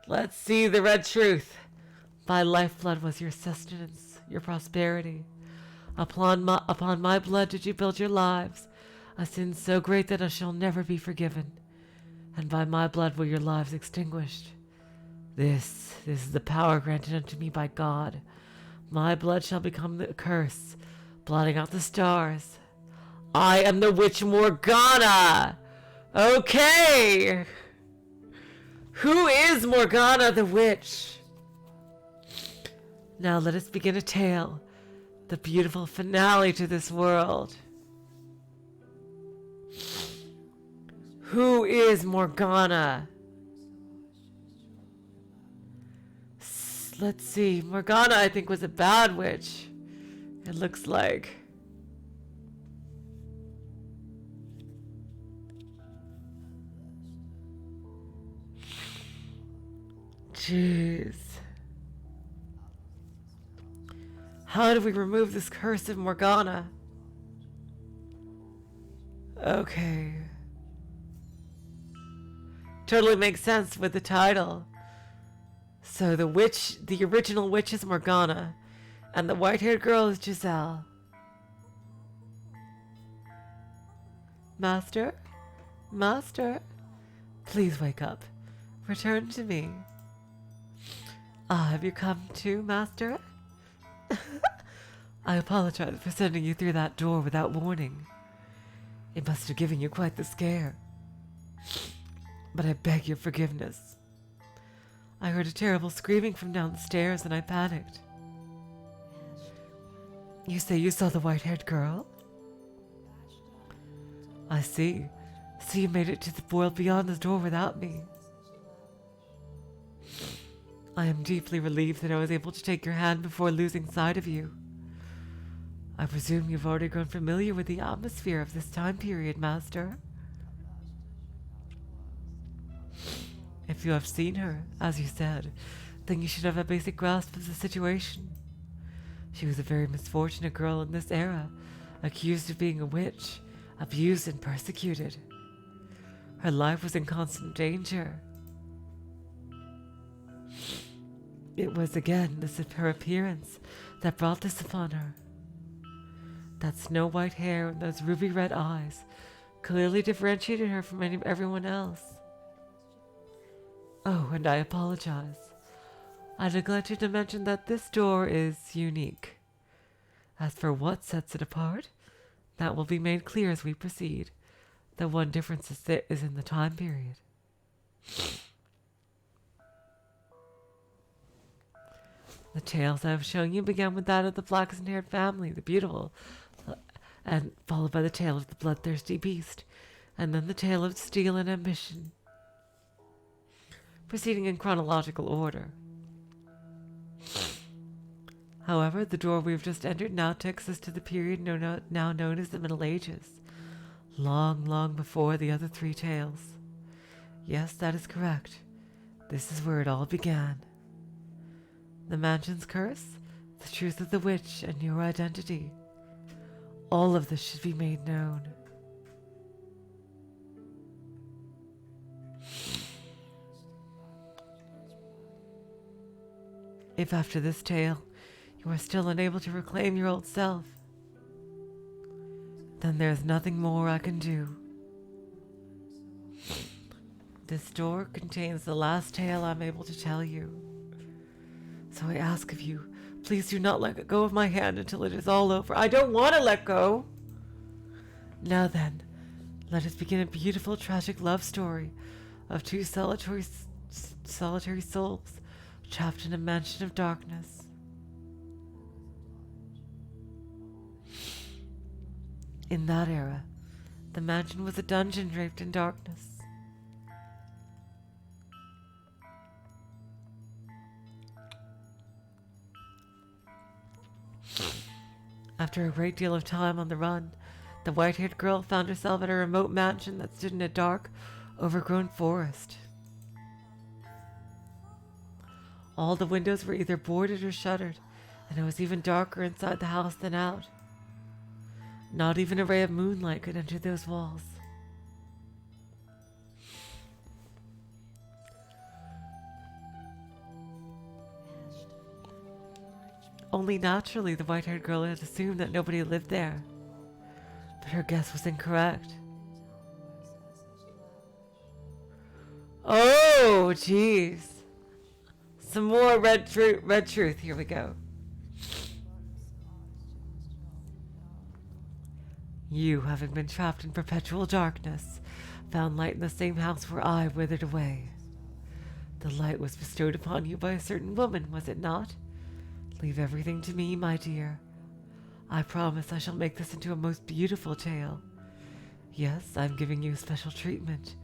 Let's see the red truth. My lifeblood was your sustenance, your prosperity. Upon my blood did you build your lives, a sin so great that I shall never be forgiven. And by my blood were your lives extinguished. This is the power granted unto me by God. My blood shall become the curse, blotting out the stars. I am the witch Morgana. Okay. Who is Morgana the witch? Now let us begin a tale, the beautiful finale to this world. Who is Morgana? Let's see. Morgana, I think, was a bad witch. It looks like. Jeez. How do we remove this curse of Morgana? Okay. totally makes sense with the title. So the original witch is Morgana, and the white-haired girl is Giselle. Master? Master? Please wake up. Return to me. Ah, have you come too, Master? I apologize for sending you through that door without warning. It must have given you quite the scare. But I beg your forgiveness. I heard a terrible screaming from downstairs and I panicked. You say you saw the white-haired girl? I see. So you made it to the world beyond the door without me. I am deeply relieved that I was able to take your hand before losing sight of you. I presume you've already grown familiar with the atmosphere of this time period, Master. If you have seen her, as you said, then you should have a basic grasp of the situation. She was a very misfortunate girl in this era, accused of being a witch, abused and persecuted. Her life was in constant danger. It was again her appearance that brought this upon her. That snow-white hair and those ruby-red eyes clearly differentiated her from everyone else. Oh, and I apologize. I neglected to mention that this door is unique. As for what sets it apart, that will be made clear as we proceed. The one difference is in the time period. The tales I have shown you began with that of the flaxen-haired family, the beautiful, and followed by the tale of the bloodthirsty beast, and then the tale of steel and ambition, proceeding in chronological order. However, the door we have just entered now takes us to the period now known as the Middle Ages, long, long before the other three tales. Yes, that is correct. This is where it all began. The mansion's curse, the truth of the witch, and your identity. All of this should be made known. If after this tale you are still unable to reclaim your old self, then there is nothing more I can do. This door contains the last tale I'm able to tell you. So I ask of you, please do not let go of my hand until it is all over. I don't want to let go. Now then, let us begin a beautiful, tragic love story of two solitary souls trapped in a mansion of darkness. In that era, the mansion was a dungeon draped in darkness. After a great deal of time on the run, the white-haired girl found herself at a remote mansion that stood in a dark, overgrown forest. All the windows were either boarded or shuttered, and it was even darker inside the house than out. Not even a ray of moonlight could enter those walls. Only naturally the white-haired girl had assumed that nobody lived there. But her guess was incorrect. Oh, jeez. Some more red truth. Here we go. You, having been trapped in perpetual darkness, found light in the same house where I withered away. The light was bestowed upon you by a certain woman, was it not? Leave everything to me, my dear. I promise I shall make this into a most beautiful tale. Yes, I'm giving you special treatment,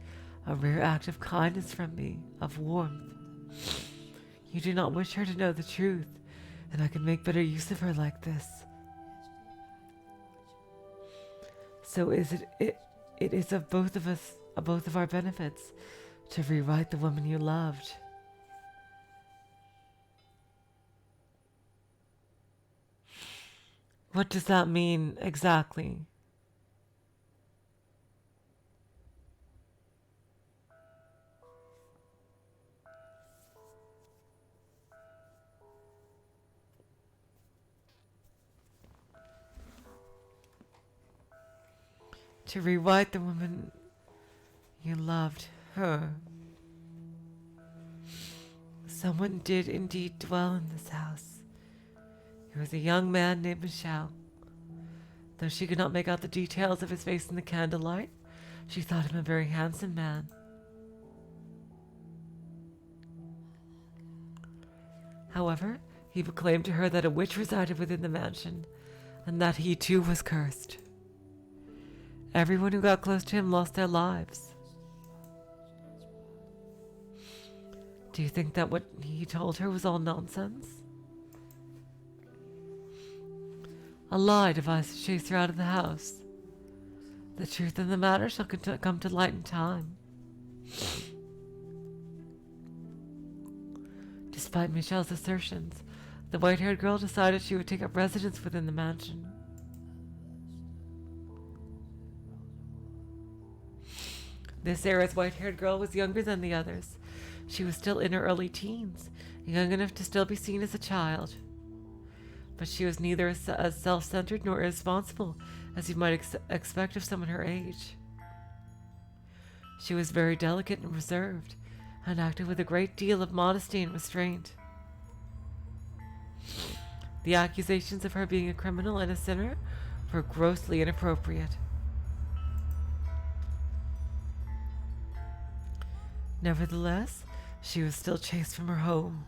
a rare act of kindness from me, of warmth. You do not wish her to know the truth, and I can make better use of her like this. So it is of both of us, of both of our benefits, to rewrite the woman you loved. What does that mean exactly? to rewrite the woman you loved, her. Someone did indeed dwell in this house. He was a young man named Michel. Though she could not make out the details of his face in the candlelight, she thought him a very handsome man. However, he proclaimed to her that a witch resided within the mansion, and that he too was cursed. Everyone who got close to him lost their lives. Do you think that what he told her was all nonsense? A lie devised to chase her out of the house. The truth of the matter shall come to light in time. Despite Michel's assertions, the white-haired girl decided she would take up residence within the mansion. This era's white-haired girl was younger than the others. She was still in her early teens, young enough to still be seen as a child. But she was neither as self-centered nor irresponsible as you might expect of someone her age. She was very delicate and reserved, and acted with a great deal of modesty and restraint. The accusations of her being a criminal and a sinner were grossly inappropriate. Nevertheless, she was still chased from her home,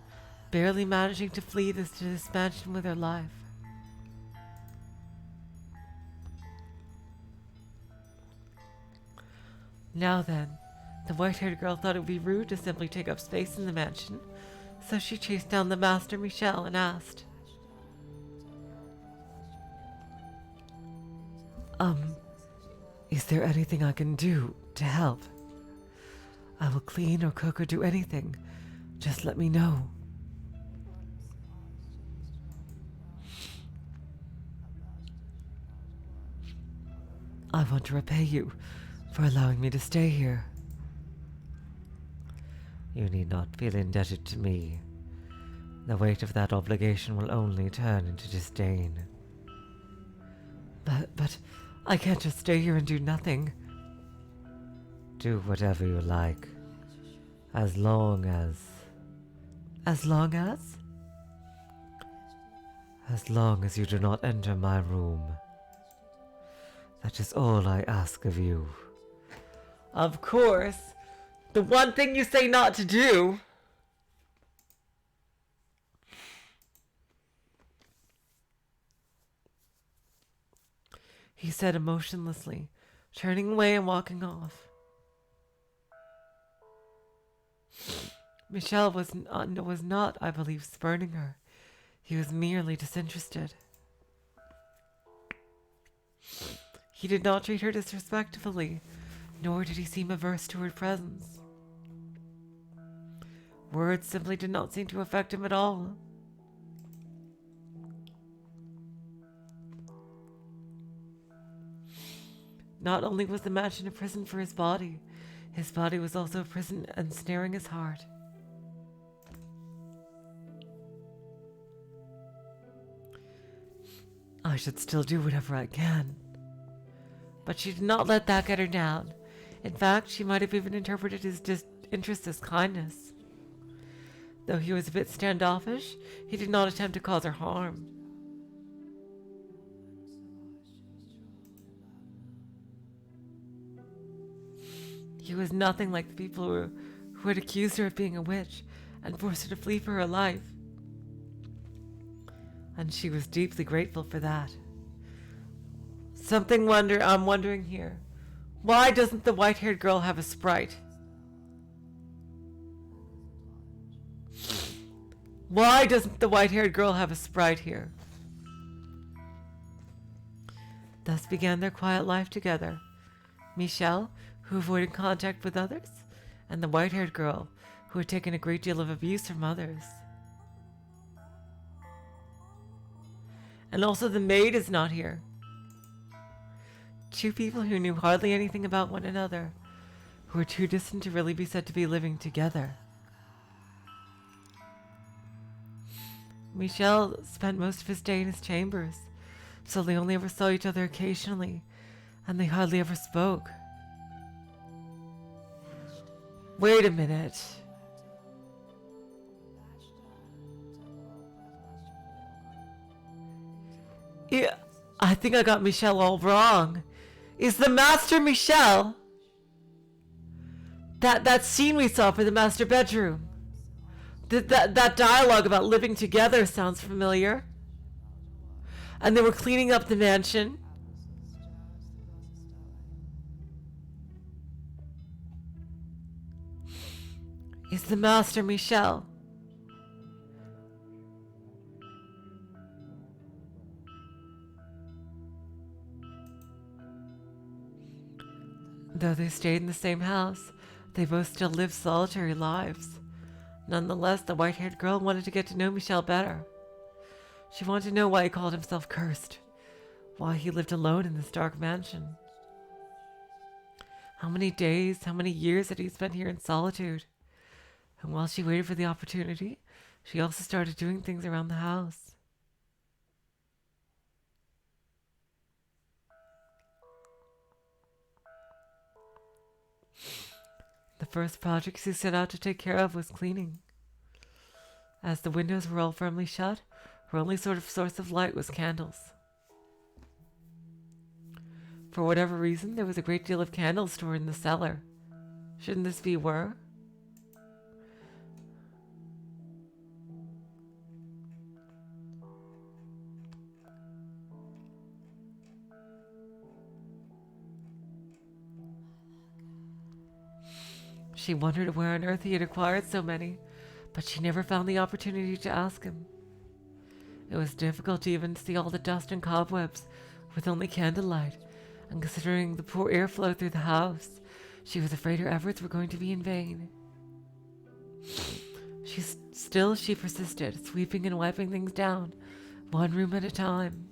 barely managing to flee this mansion with her life. Now then, the white-haired girl thought it would be rude to simply take up space in the mansion, so she chased down the master Michel and asked, is there anything I can do to help? I will clean or cook or do anything. Just let me know. I want to repay you for allowing me to stay here. You need not feel indebted to me. The weight of that obligation will only turn into disdain. But I can't just stay here and do nothing. Do whatever you like, as long as... As long as? As long as you do not enter my room. That is all I ask of you. Of course. The one thing you say not to do. He said emotionlessly, turning away and walking off. Michel was not, I believe, spurning her. He was merely disinterested. He did not treat her disrespectfully, nor did he seem averse to her presence. Words simply did not seem to affect him at all. Not only was the mansion a prison for his body was also a prison ensnaring his heart. I should still do whatever I can. But she did not let that get her down. In fact, she might have even interpreted his disinterest as kindness. Though he was a bit standoffish, he did not attempt to cause her harm. He was nothing like the people who had accused her of being a witch and forced her to flee for her life. And she was deeply grateful for that. I'm wondering here. Why doesn't the white-haired girl have a sprite? Why doesn't the white-haired girl have a sprite here? Thus began their quiet life together. Michel, who avoided contact with others, and the white-haired girl, who had taken a great deal of abuse from others. And also the maid is not here. Two people who knew hardly anything about one another, who were too distant to really be said to be living together. Michel spent most of his day in his chambers, so they only ever saw each other occasionally, and they hardly ever spoke. Wait a minute. Yeah, I think I got Michel all wrong. Is the master Michel? That scene we saw for the master bedroom. That dialogue about living together sounds familiar. And they were cleaning up the mansion. Is the master Michel? Though they stayed in the same house, they both still lived solitary lives. Nonetheless, the white-haired girl wanted to get to know Michel better. She wanted to know why he called himself cursed, why he lived alone in this dark mansion. How many days, how many years had he spent here in solitude? And while she waited for the opportunity, she also started doing things around the house. The first project she set out to take care of was cleaning. As the windows were all firmly shut, her only sort of source of light was candles. For whatever reason, there was a great deal of candles stored in the cellar. Shouldn't this be where? She wondered where on earth he had acquired so many, but she never found the opportunity to ask him. It was difficult to even see all the dust and cobwebs with only candlelight, and considering the poor airflow through the house, she was afraid her efforts were going to be in vain. She persisted, sweeping and wiping things down, one room at a time.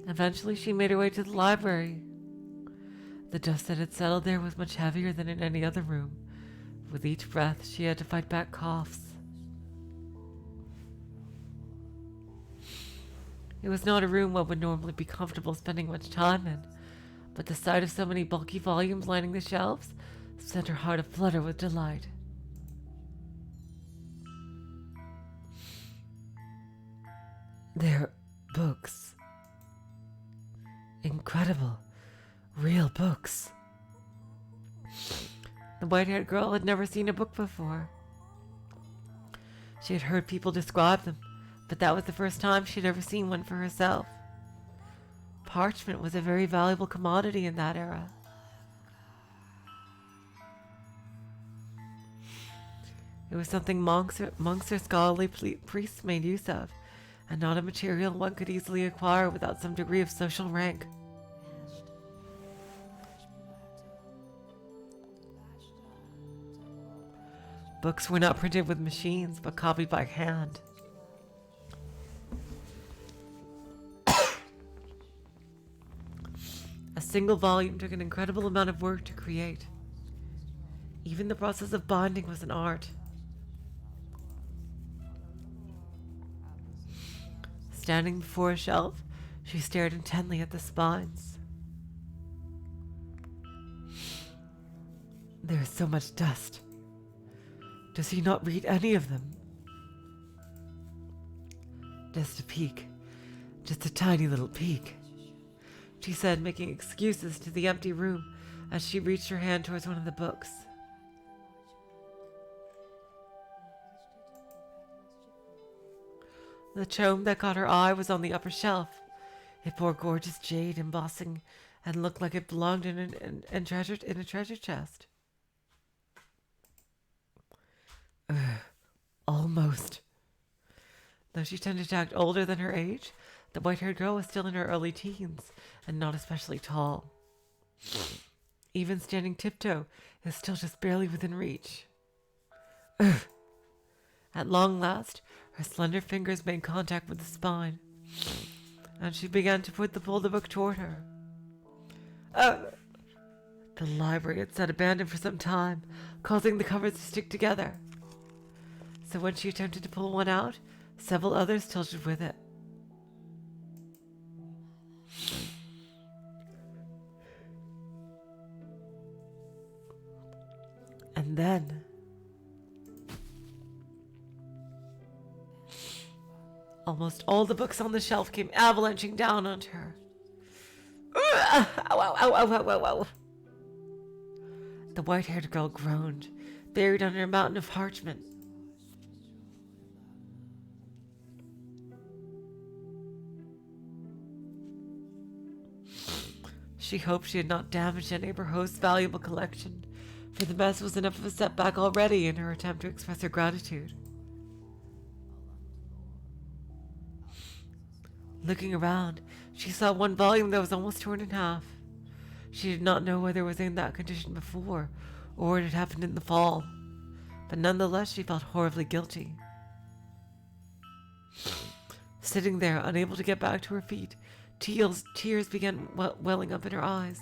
Eventually, she made her way to the library. The dust that had settled there was much heavier than in any other room. With each breath, she had to fight back coughs. It was not a room one would normally be comfortable spending much time in, but the sight of so many bulky volumes lining the shelves sent her heart aflutter with delight. They're books. Incredible. Real books. The white-haired girl had never seen a book before. She had heard people describe them, but that was the first time she had ever seen one for herself. Parchment was a very valuable commodity in that era. It was something monks or scholarly priests made use of, and not a material one could easily acquire without some degree of social rank. Books were not printed with machines, but copied by hand. A single volume took an incredible amount of work to create. Even the process of binding was an art. Standing before a shelf, she stared intently at the spines. There is so much dust. Does he not read any of them? Just a peek. Just a tiny little peek, she said, making excuses to the empty room as she reached her hand towards one of the books. The tome that caught her eye was on the upper shelf. It bore gorgeous jade embossing and looked like it belonged in a treasure chest. Almost. Though she tended to act older than her age, the white-haired girl was still in her early teens and not especially tall. Even standing tiptoe is still just barely within reach. At long last, her slender fingers made contact with the spine, and she began to pull the book toward her. The library had sat abandoned for some time, causing the covers to stick together. So when she attempted to pull one out, several others tilted with it. And then almost all the books on the shelf came avalanching down onto her. Ow, ow, ow, ow, ow, ow, ow. The white-haired girl groaned, buried under a mountain of parchment. She hoped she had not damaged any of her host's valuable collection, for the mess was enough of a setback already in her attempt to express her gratitude. Looking around, she saw one volume that was almost torn in half. She did not know whether it was in that condition before, or it had happened in the fall, but nonetheless she felt horribly guilty. Sitting there, unable to get back to her feet, tears began welling up in her eyes.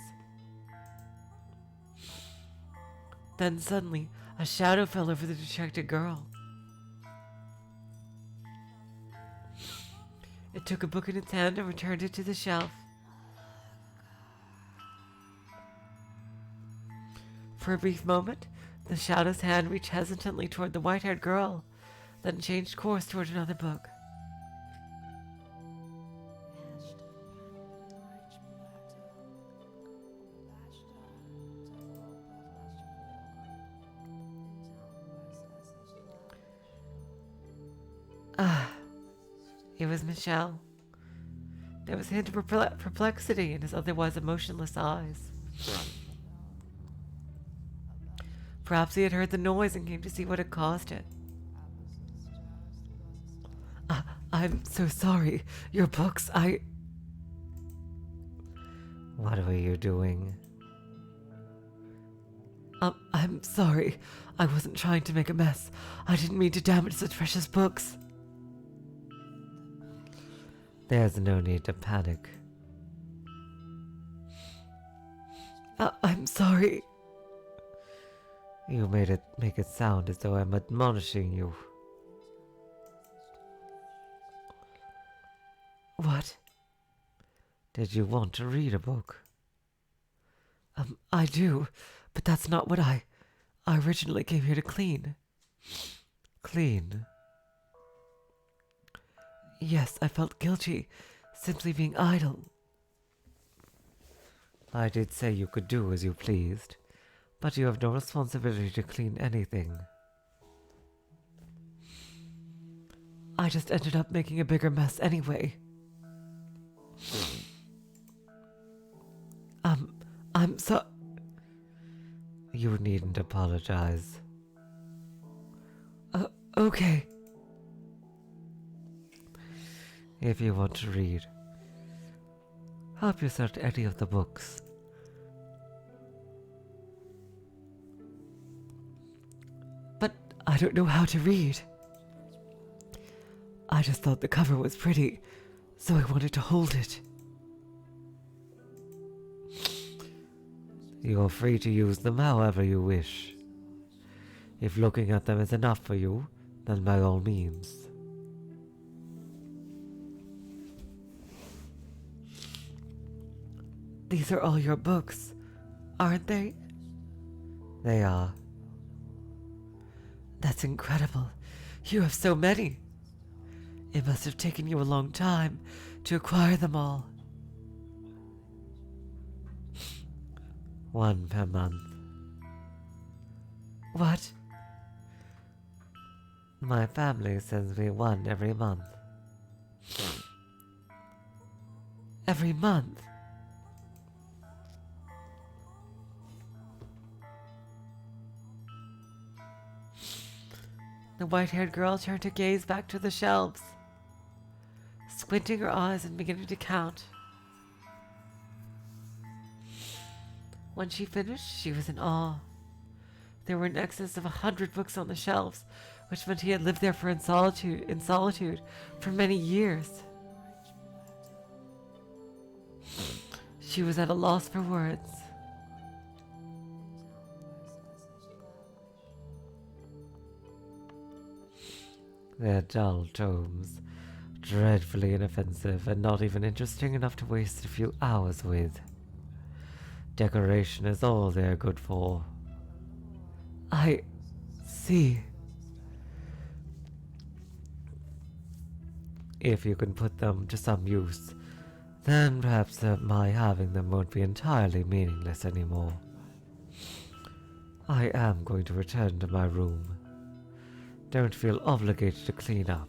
Then suddenly, a shadow fell over the dejected girl. It took a book in its hand and returned it to the shelf. For a brief moment, the shadow's hand reached hesitantly toward the white-haired girl, then changed course toward another book. It was Michel. There was a hint of perplexity in his otherwise emotionless eyes. Perhaps he had heard the noise and came to see what had caused it. I'm so sorry. Your books, What were you doing? I'm sorry. I wasn't trying to make a mess. I didn't mean to damage such precious books. There's no need to panic. I'm sorry. You make it sound as though I'm admonishing you. What? Did you want to read a book? I do, but that's not what I originally came here to clean. Clean? Yes, I felt guilty, simply being idle. I did say you could do as you pleased, but you have no responsibility to clean anything. I just ended up making a bigger mess anyway. I'm so... You needn't apologize. Okay. If you want to read, help yourself to any of the books. But I don't know how to read. I just thought the cover was pretty, so I wanted to hold it. You're free to use them however you wish. If looking at them is enough for you, then by all means. These are all your books, aren't they? They are. That's incredible. You have so many. It must have taken you a long time to acquire them all. One per month. What? My family sends me one every month. Every month? The white-haired girl turned her gaze back to the shelves, squinting her eyes and beginning to count. When she finished, she was in awe. There were in excess of 100 books on the shelves, which meant he had lived there in solitude for many years. She was at a loss for words. They're dull tomes, dreadfully inoffensive and not even interesting enough to waste a few hours with. Decoration is all they're good for. I see. If you can put them to some use, then perhaps my having them won't be entirely meaningless anymore. I am going to return to my room. Don't feel obligated to clean up.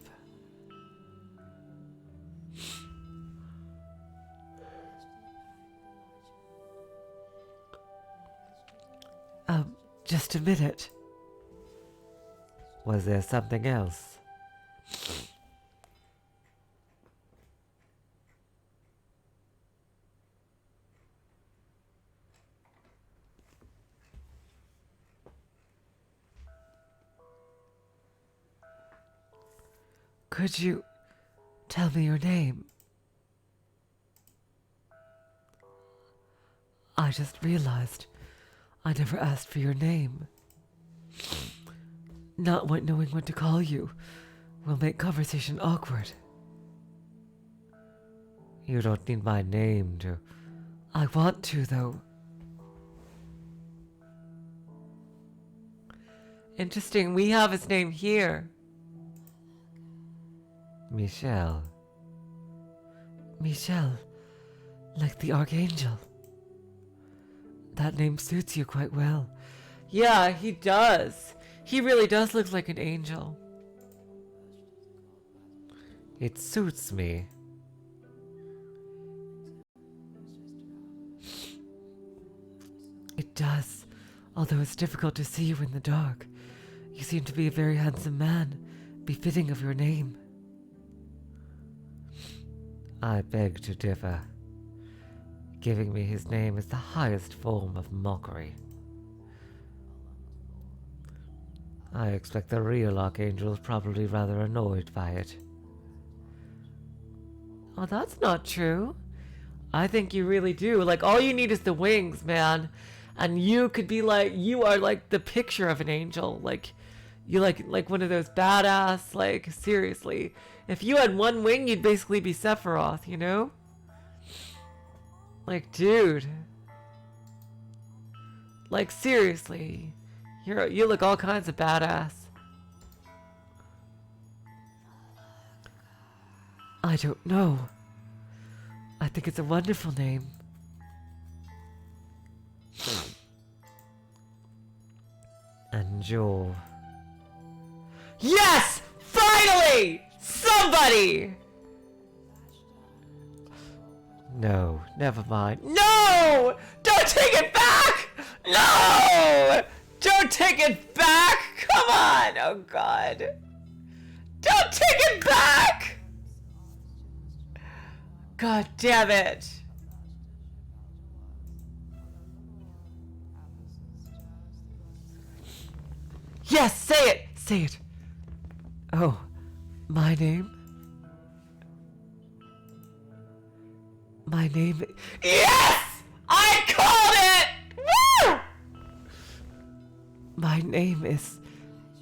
Just a minute. Was there something else? Could you tell me your name? I just realized I never asked for your name. Not knowing what to call you will make conversation awkward. You don't need my name to... I want to, though. Interesting, we have his name here. Michel. Michel, like the Archangel. That name suits you quite well. Yeah, he does. He really does look like an angel. It suits me. It does, although it's difficult to see you in the dark. You seem to be a very handsome man, befitting of your name. I beg to differ. Giving me his name is the highest form of mockery. I expect the real Archangel is probably rather annoyed by it. Oh, that's not true. I think you really do. Like, all you need is the wings, man. And you could be like, you are like the picture of an angel. Like, you like one of those badass, like, seriously. If you had one wing, you'd basically be Sephiroth, you know? Like, dude. Like, seriously. You look all kinds of badass. I don't know. I think it's a wonderful name. And you're... Yes! Finally! Somebody! No, never mind. No! Don't take it back! No! Don't take it back! Come on! Oh, God. Don't take it back! God damn it. Yes, say it! Say it. Oh, my name? My name... Yes! I called it! Woo! My name is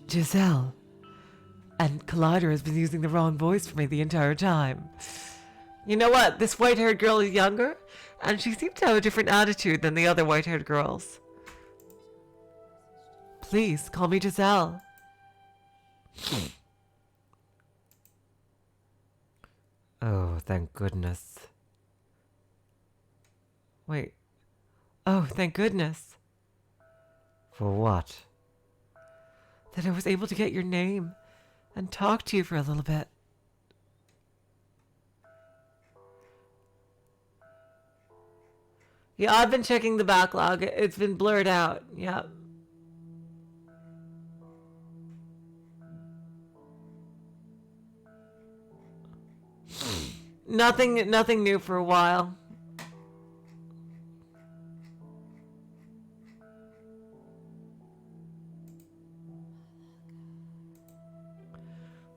Giselle. And Collider has been using the wrong voice for me the entire time. You know what? This white-haired girl is younger, and she seems to have a different attitude than the other white-haired girls. Please, call me Giselle. Oh, thank goodness. Wait. Oh, thank goodness. For what? That I was able to get your name and talk to you for a little bit. Yeah, I've been checking the backlog. It's been blurred out. Yeah. Nothing new for a while.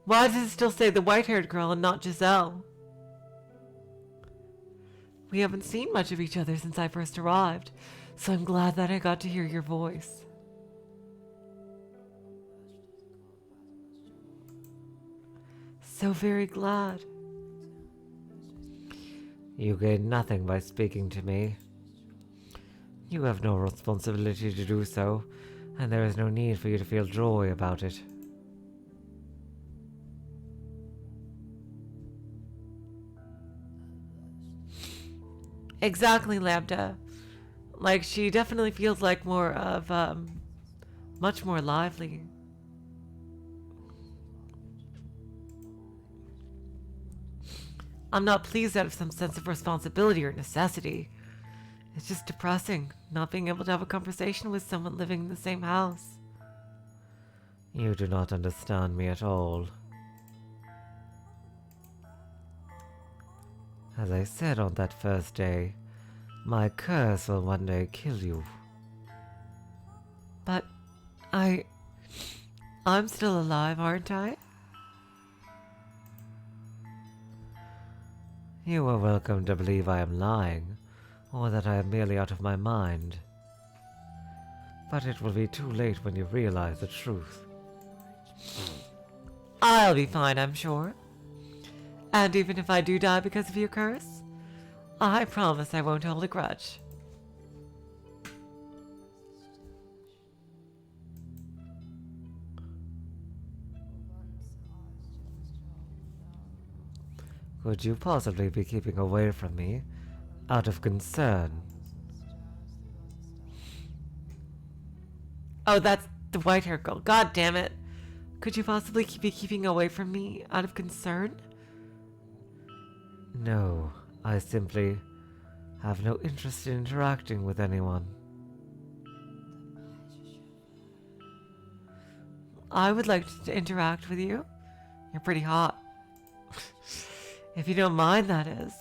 Why does it still say the white-haired girl and not Giselle? We haven't seen much of each other since I first arrived, so I'm glad that I got to hear your voice. So very glad. You gain nothing by speaking to me. You have no responsibility to do so, and there is no need for you to feel joy about it. Exactly, Lambda. Like, she definitely feels like more of, much more lively. I'm not pleased out of some sense of responsibility or necessity. It's just depressing, not being able to have a conversation with someone living in the same house. You do not understand me at all. As I said on that first day, my curse will one day kill you. But I'm still alive, aren't I? You are welcome to believe I am lying, or that I am merely out of my mind. But it will be too late when you realize the truth. I'll be fine, I'm sure. And even if I do die because of your curse, I promise I won't hold a grudge. Could you possibly be keeping away from me out of concern? Oh, that's the white-haired girl. God damn it. Could you possibly be keeping away from me out of concern? No, I simply have no interest in interacting with anyone. I would like to interact with you. You're pretty hot. If you don't mind, that is.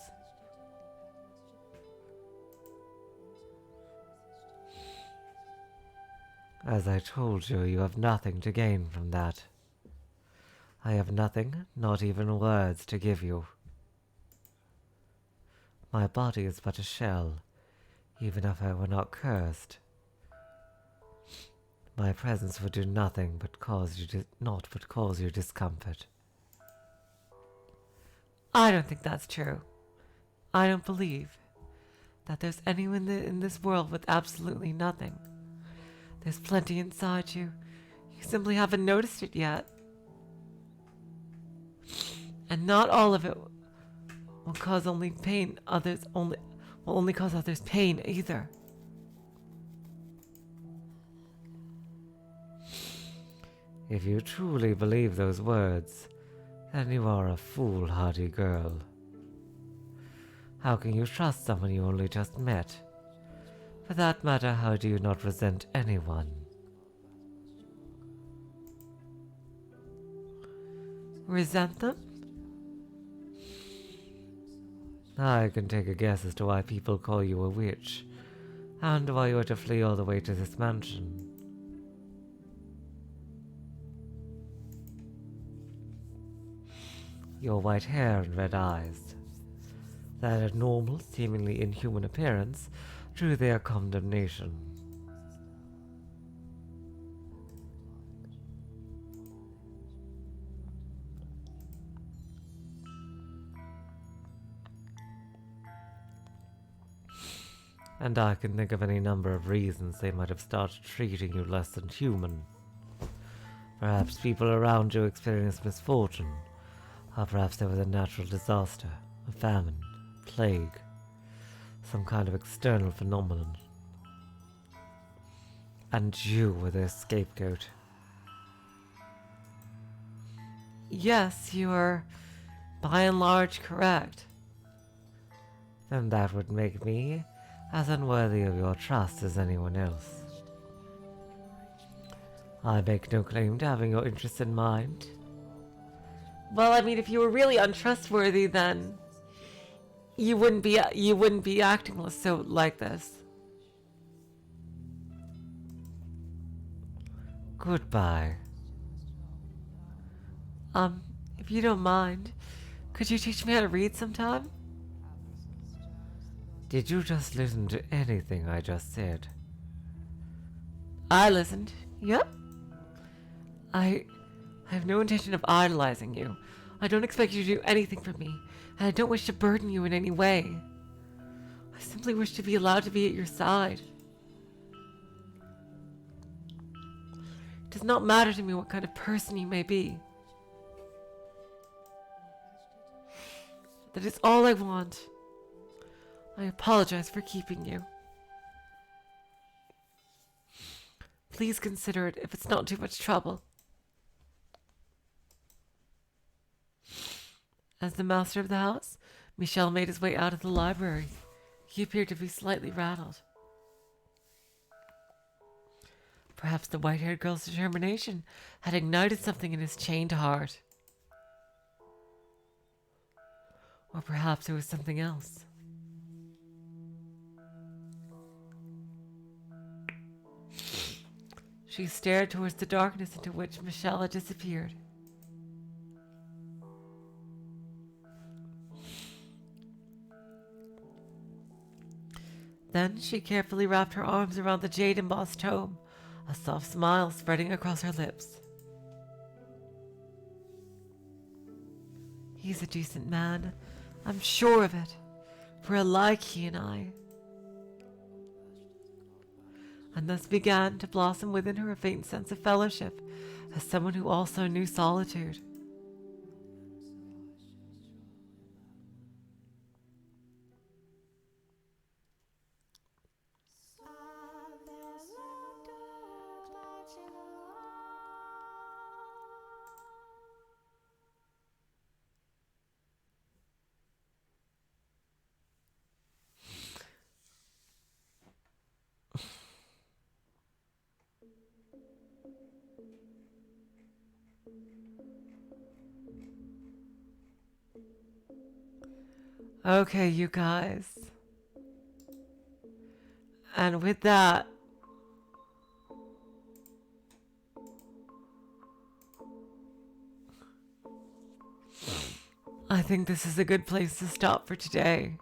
As I told you, you have nothing to gain from that. I have nothing, not even words, to give you. My body is but a shell, even if I were not cursed. My presence would do nothing but cause you discomfort. I don't think that's true. I don't believe that there's anyone in this world with absolutely nothing. There's plenty inside you. You simply haven't noticed it yet. And not all of it will cause only pain. Will only cause others pain either. If you truly believe those words, then you are a foolhardy girl. How can you trust someone you only just met? For that matter, how do you not resent anyone? Resent them? I can take a guess as to why people call you a witch, and why you had to flee all the way to this mansion. Your white hair and red eyes, that abnormal, seemingly inhuman appearance, drew their condemnation. And I can think of any number of reasons they might have started treating you less than human. Perhaps people around you experienced misfortune, or perhaps there was a natural disaster, a famine, plague, some kind of external phenomenon. And you were their scapegoat. Yes, you are by and large correct. Then that would make me as unworthy of your trust as anyone else. I make no claim to having your interests in mind. Well, I mean, if you were really untrustworthy, then you wouldn't be acting so like this. Goodbye. If you don't mind, could you teach me how to read sometime? Did you just listen to anything I just said? I listened. Yep. I have no intention of idolizing you. I don't expect you to do anything for me, and I don't wish to burden you in any way. I simply wish to be allowed to be at your side. It does not matter to me what kind of person you may be. That is all I want. I apologize for keeping you. Please consider it if it's not too much trouble. As the master of the house, Michel made his way out of the library. He appeared to be slightly rattled. Perhaps the white-haired girl's determination had ignited something in his chained heart. Or perhaps it was something else. She stared towards the darkness into which Michel had disappeared. Then she carefully wrapped her arms around the jade-embossed tome, a soft smile spreading across her lips. He's a decent man, I'm sure of it, for alike he and I. And thus began to blossom within her a faint sense of fellowship, as someone who also knew solitude. Okay, you guys. And with that, I think this is a good place to stop for today.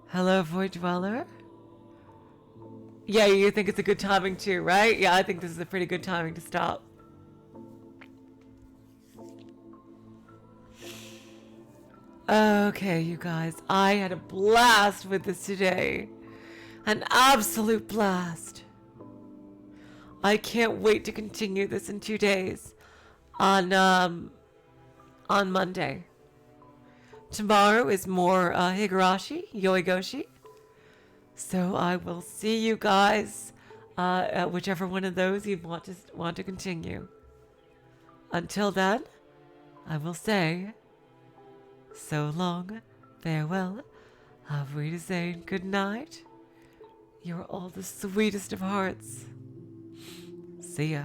Hello, Void Dweller? Yeah, you think it's a good timing too, right? Yeah, I think this is a pretty good timing to stop. Okay, you guys, I had a blast with this today. An absolute blast. I can't wait to continue this in 2 days on Monday. Tomorrow is more Higurashi, Yoigoshi. So I will see you guys at whichever one of those you want to continue. Until then, I will say so long, farewell, auf Wiedersehen, good night. You're all the sweetest of hearts. See ya.